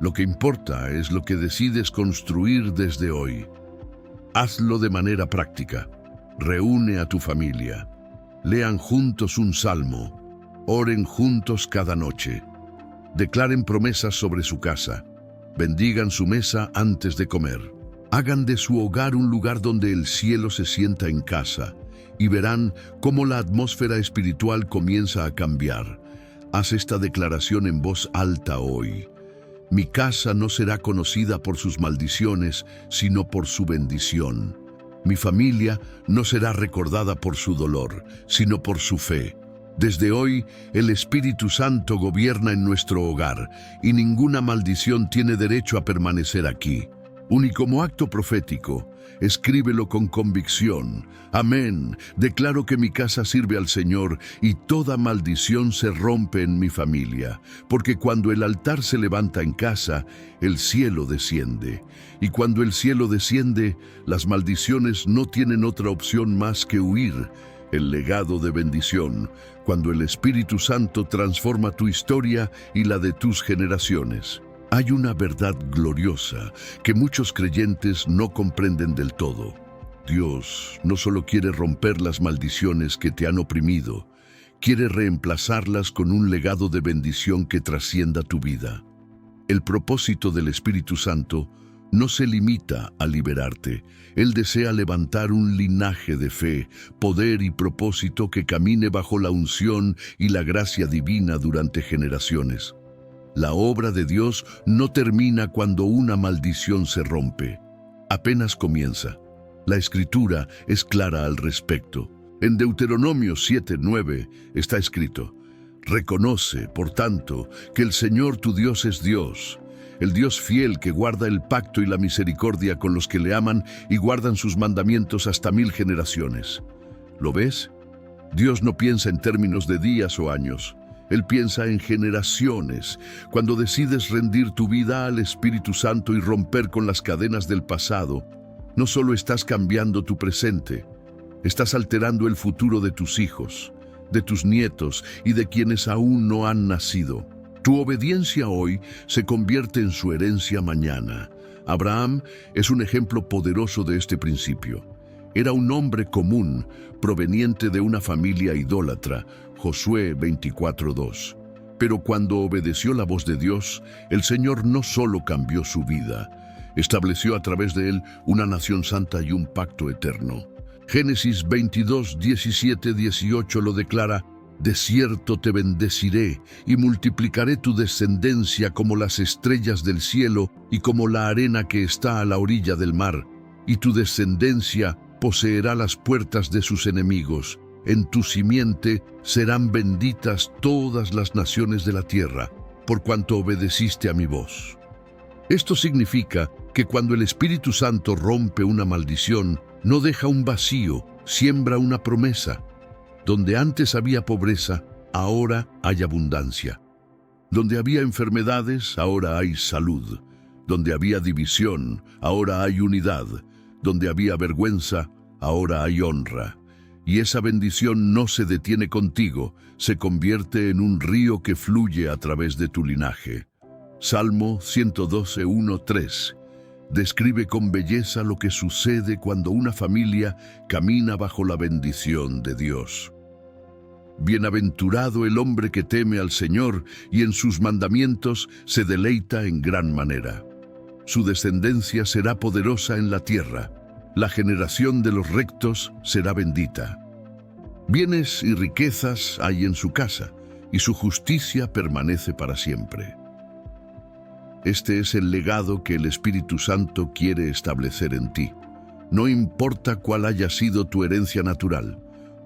Lo que importa es lo que decides construir desde hoy. Hazlo de manera práctica. Reúne a tu familia. Lean juntos un salmo. Oren juntos cada noche. Declaren promesas sobre su casa. Bendigan su mesa antes de comer. Hagan de su hogar un lugar donde el cielo se sienta en casa, y verán cómo la atmósfera espiritual comienza a cambiar. Haz esta declaración en voz alta hoy: «Mi casa no será conocida por sus maldiciones, sino por su bendición. Mi familia no será recordada por su dolor, sino por su fe». Desde hoy, el Espíritu Santo gobierna en nuestro hogar, y ninguna maldición tiene derecho a permanecer aquí. Y como acto profético, escríbelo con convicción. Amén. Declaro que mi casa sirve al Señor y toda maldición se rompe en mi familia, porque cuando el altar se levanta en casa, el cielo desciende. Y cuando el cielo desciende, las maldiciones no tienen otra opción más que huir. El legado de bendición, cuando el Espíritu Santo transforma tu historia y la de tus generaciones. Hay una verdad gloriosa que muchos creyentes no comprenden del todo. Dios no solo quiere romper las maldiciones que te han oprimido, quiere reemplazarlas con un legado de bendición que trascienda tu vida. El propósito del Espíritu Santo no se limita a liberarte. Él desea levantar un linaje de fe, poder y propósito que camine bajo la unción y la gracia divina durante generaciones. La obra de Dios no termina cuando una maldición se rompe. Apenas comienza. La Escritura es clara al respecto. En Deuteronomio 7:9 está escrito: Reconoce, por tanto, que el Señor tu Dios es Dios, el Dios fiel que guarda el pacto y la misericordia con los que le aman y guardan sus mandamientos hasta 1000 generaciones. ¿Lo ves? Dios no piensa en términos de días o años. Él piensa en generaciones. Cuando decides rendir tu vida al Espíritu Santo y romper con las cadenas del pasado, no solo estás cambiando tu presente, estás alterando el futuro de tus hijos, de tus nietos y de quienes aún no han nacido. Tu obediencia hoy se convierte en su herencia mañana. Abraham es un ejemplo poderoso de este principio. Era un hombre común, proveniente de una familia idólatra, Josué 24:2. Pero cuando obedeció la voz de Dios, el Señor no solo cambió su vida, estableció a través de él una nación santa y un pacto eterno. Génesis 22:17-18 lo declara: De cierto te bendeciré y multiplicaré tu descendencia como las estrellas del cielo y como la arena que está a la orilla del mar, y tu descendencia poseerá las puertas de sus enemigos. En tu simiente serán benditas todas las naciones de la tierra, por cuanto obedeciste a mi voz. Esto significa que cuando el Espíritu Santo rompe una maldición, no deja un vacío, siembra una promesa. Donde antes había pobreza, ahora hay abundancia. Donde había enfermedades, ahora hay salud. Donde había división, ahora hay unidad. Donde había vergüenza, ahora hay honra. Y esa bendición no se detiene contigo, se convierte en un río que fluye a través de tu linaje. Salmo 112:1-3 describe con belleza lo que sucede cuando una familia camina bajo la bendición de Dios. Bienaventurado el hombre que teme al Señor y en sus mandamientos se deleita en gran manera. Su descendencia será poderosa en la tierra. La generación de los rectos será bendita. Bienes y riquezas hay en su casa, y su justicia permanece para siempre. Este es el legado que el Espíritu Santo quiere establecer en ti. No importa cuál haya sido tu herencia natural,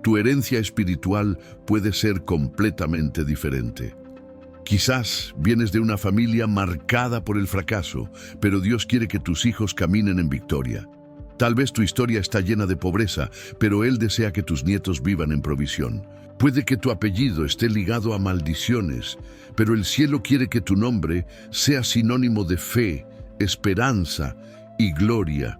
tu herencia espiritual puede ser completamente diferente. Quizás vienes de una familia marcada por el fracaso, pero Dios quiere que tus hijos caminen en victoria. Tal vez tu historia está llena de pobreza, pero Él desea que tus nietos vivan en provisión. Puede que tu apellido esté ligado a maldiciones, pero el cielo quiere que tu nombre sea sinónimo de fe, esperanza y gloria.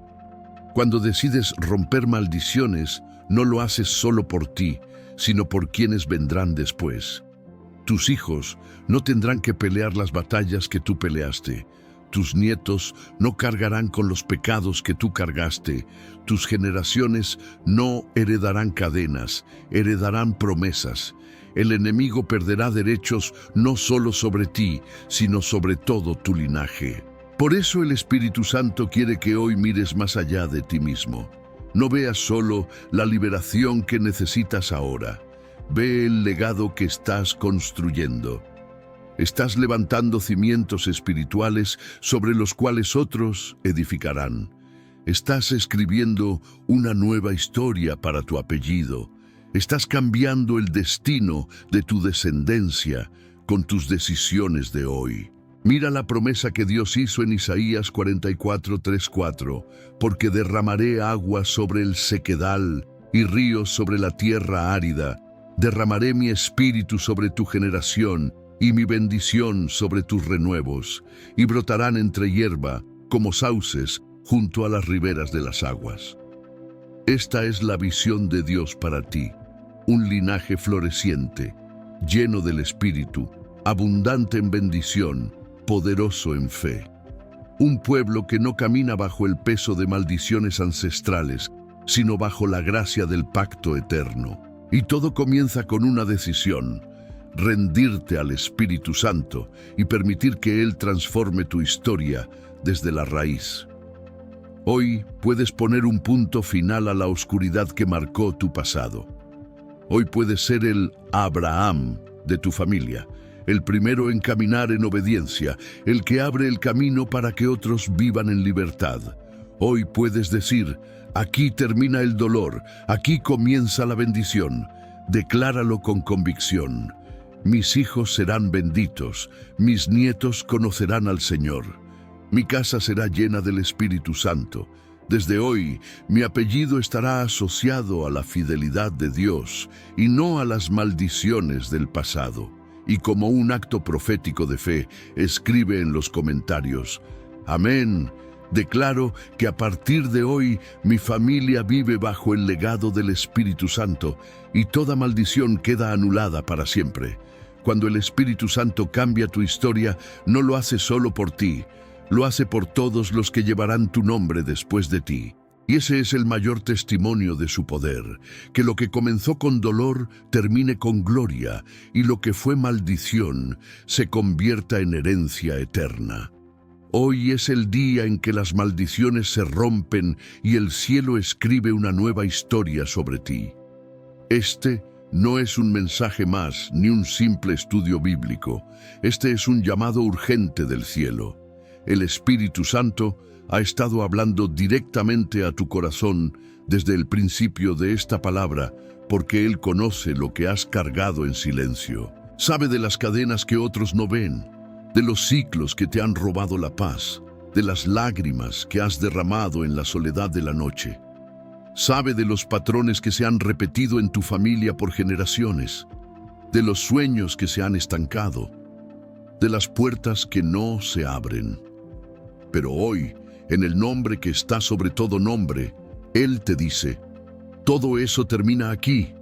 Cuando decides romper maldiciones, no lo haces solo por ti, sino por quienes vendrán después. Tus hijos no tendrán que pelear las batallas que tú peleaste. Tus nietos no cargarán con los pecados que tú cargaste. Tus generaciones no heredarán cadenas, heredarán promesas. El enemigo perderá derechos no solo sobre ti, sino sobre todo tu linaje. Por eso el Espíritu Santo quiere que hoy mires más allá de ti mismo. No veas solo la liberación que necesitas ahora. Ve el legado que estás construyendo. Estás levantando cimientos espirituales sobre los cuales otros edificarán. Estás escribiendo una nueva historia para tu apellido. Estás cambiando el destino de tu descendencia con tus decisiones de hoy. Mira la promesa que Dios hizo en Isaías 44:3-4, porque derramaré agua sobre el sequedal y ríos sobre la tierra árida. Derramaré mi espíritu sobre tu generación y mi bendición sobre tus renuevos, y brotarán entre hierba como sauces junto a las riberas de las aguas. Esta es la visión de Dios para ti, un linaje floreciente, lleno del Espíritu, abundante en bendición, poderoso en fe. Un pueblo que no camina bajo el peso de maldiciones ancestrales, sino bajo la gracia del pacto eterno. Y todo comienza con una decisión: rendirte al Espíritu Santo y permitir que Él transforme tu historia desde la raíz. Hoy puedes poner un punto final a la oscuridad que marcó tu pasado. Hoy puedes ser el Abraham de tu familia, el primero en caminar en obediencia, el que abre el camino para que otros vivan en libertad. Hoy puedes decir: aquí termina el dolor, aquí comienza la bendición. Decláralo con convicción. Mis hijos serán benditos, mis nietos conocerán al Señor. Mi casa será llena del Espíritu Santo. Desde hoy, mi apellido estará asociado a la fidelidad de Dios y no a las maldiciones del pasado. Y como un acto profético de fe, escribe en los comentarios: amén. Declaro que a partir de hoy mi familia vive bajo el legado del Espíritu Santo y toda maldición queda anulada para siempre. Cuando el Espíritu Santo cambia tu historia, no lo hace solo por ti, lo hace por todos los que llevarán tu nombre después de ti. Y ese es el mayor testimonio de su poder, que lo que comenzó con dolor termine con gloria, y lo que fue maldición se convierta en herencia eterna. Hoy es el día en que las maldiciones se rompen y el cielo escribe una nueva historia sobre ti. Este no es un mensaje más ni un simple estudio bíblico. Este es un llamado urgente del cielo. El Espíritu Santo ha estado hablando directamente a tu corazón desde el principio de esta palabra, porque Él conoce lo que has cargado en silencio. Sabe de las cadenas que otros no ven, de los ciclos que te han robado la paz, de las lágrimas que has derramado en la soledad de la noche. Sabe de los patrones que se han repetido en tu familia por generaciones, de los sueños que se han estancado, de las puertas que no se abren. Pero hoy, en el nombre que está sobre todo nombre, Él te dice: todo eso termina aquí.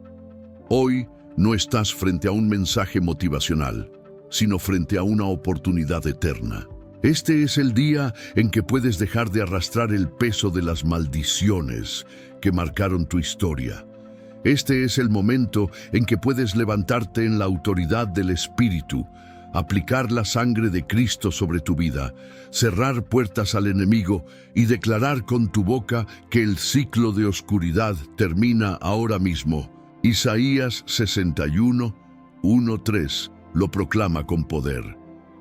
Hoy no estás frente a un mensaje motivacional, sino frente a una oportunidad eterna. Este es el día en que puedes dejar de arrastrar el peso de las maldiciones que marcaron tu historia. Este es el momento en que puedes levantarte en la autoridad del Espíritu, aplicar la sangre de Cristo sobre tu vida, cerrar puertas al enemigo y declarar con tu boca que el ciclo de oscuridad termina ahora mismo. Isaías 61, 1-3 lo proclama con poder.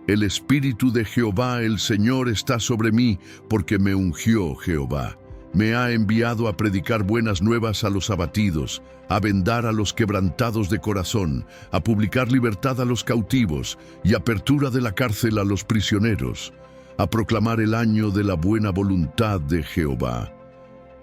El Espíritu de Jehová el Señor está sobre mí, porque me ungió Jehová. Me ha enviado a predicar buenas nuevas a los abatidos, a vendar a los quebrantados de corazón, a publicar libertad a los cautivos y apertura de la cárcel a los prisioneros, a proclamar el año de la buena voluntad de Jehová,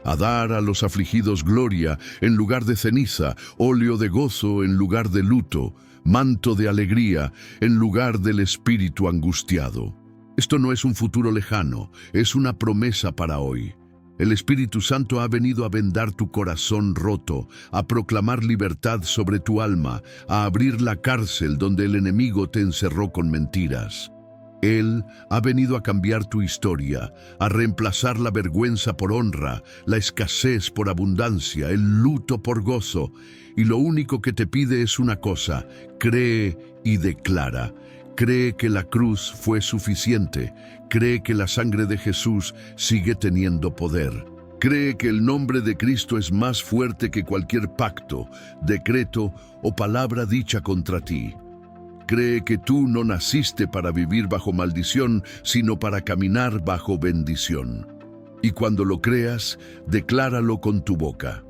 a dar a los afligidos gloria en lugar de ceniza, óleo de gozo en lugar de luto, manto de alegría en lugar del espíritu angustiado. Esto no es un futuro lejano, es una promesa para hoy. El Espíritu Santo ha venido a vendar tu corazón roto, a proclamar libertad sobre tu alma, a abrir la cárcel donde el enemigo te encerró con mentiras. Él ha venido a cambiar tu historia, a reemplazar la vergüenza por honra, la escasez por abundancia, el luto por gozo. Y lo único que te pide es una cosa: cree y declara. Cree que la cruz fue suficiente. Cree que la sangre de Jesús sigue teniendo poder. Cree que el nombre de Cristo es más fuerte que cualquier pacto, decreto o palabra dicha contra ti. Cree que tú no naciste para vivir bajo maldición, sino para caminar bajo bendición. Y cuando lo creas, decláralo con tu boca.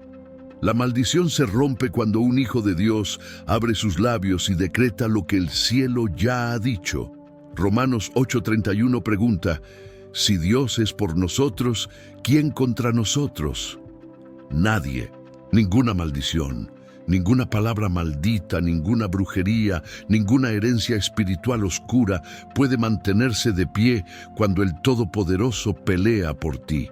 La maldición se rompe cuando un hijo de Dios abre sus labios y decreta lo que el cielo ya ha dicho. Romanos 8:31 pregunta, si Dios es por nosotros, ¿quién contra nosotros? Nadie, ninguna maldición, ninguna palabra maldita, ninguna brujería, ninguna herencia espiritual oscura puede mantenerse de pie cuando el Todopoderoso pelea por ti.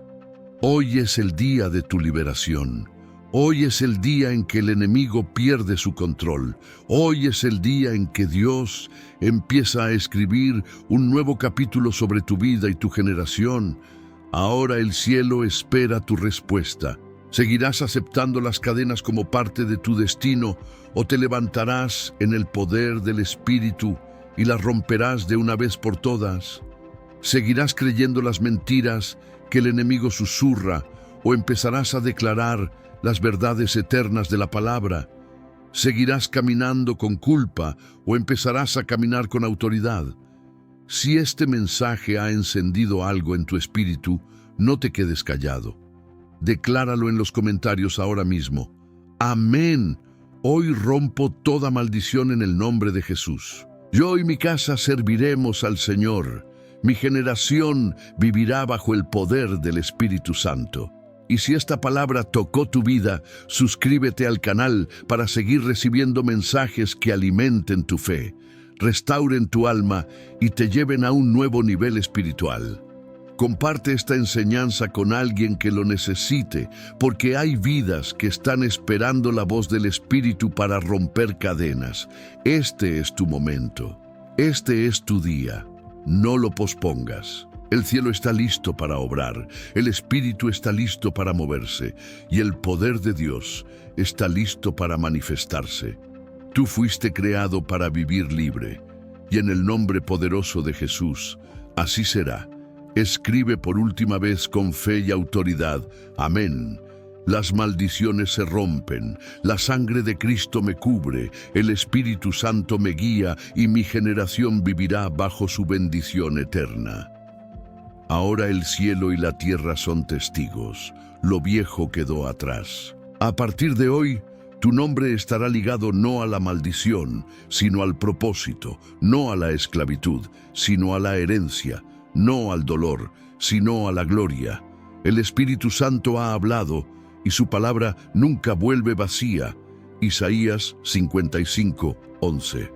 Hoy es el día de tu liberación. Hoy es el día en que el enemigo pierde su control. Hoy es el día en que Dios empieza a escribir un nuevo capítulo sobre tu vida y tu generación. Ahora el cielo espera tu respuesta. ¿Seguirás aceptando las cadenas como parte de tu destino o te levantarás en el poder del Espíritu y las romperás de una vez por todas? ¿Seguirás creyendo las mentiras que el enemigo susurra o empezarás a declarar las verdades eternas de la palabra? ¿Seguirás caminando con culpa o empezarás a caminar con autoridad? Si este mensaje ha encendido algo en tu espíritu, no te quedes callado. Decláralo en los comentarios ahora mismo. Amén. Hoy rompo toda maldición en el nombre de Jesús. Yo y mi casa serviremos al Señor. Mi generación vivirá bajo el poder del Espíritu Santo. Y si esta palabra tocó tu vida, suscríbete al canal para seguir recibiendo mensajes que alimenten tu fe, restauren tu alma y te lleven a un nuevo nivel espiritual. Comparte esta enseñanza con alguien que lo necesite, porque hay vidas que están esperando la voz del Espíritu para romper cadenas. Este es tu momento. Este es tu día. No lo pospongas. El cielo está listo para obrar, el Espíritu está listo para moverse y el poder de Dios está listo para manifestarse. Tú fuiste creado para vivir libre y en el nombre poderoso de Jesús, así será. Escribe por última vez con fe y autoridad. Amén. Las maldiciones se rompen, la sangre de Cristo me cubre, el Espíritu Santo me guía y mi generación vivirá bajo su bendición eterna. Ahora el cielo y la tierra son testigos, lo viejo quedó atrás. A partir de hoy, tu nombre estará ligado no a la maldición, sino al propósito, no a la esclavitud, sino a la herencia, no al dolor, sino a la gloria. El Espíritu Santo ha hablado y su palabra nunca vuelve vacía. Isaías 55:11.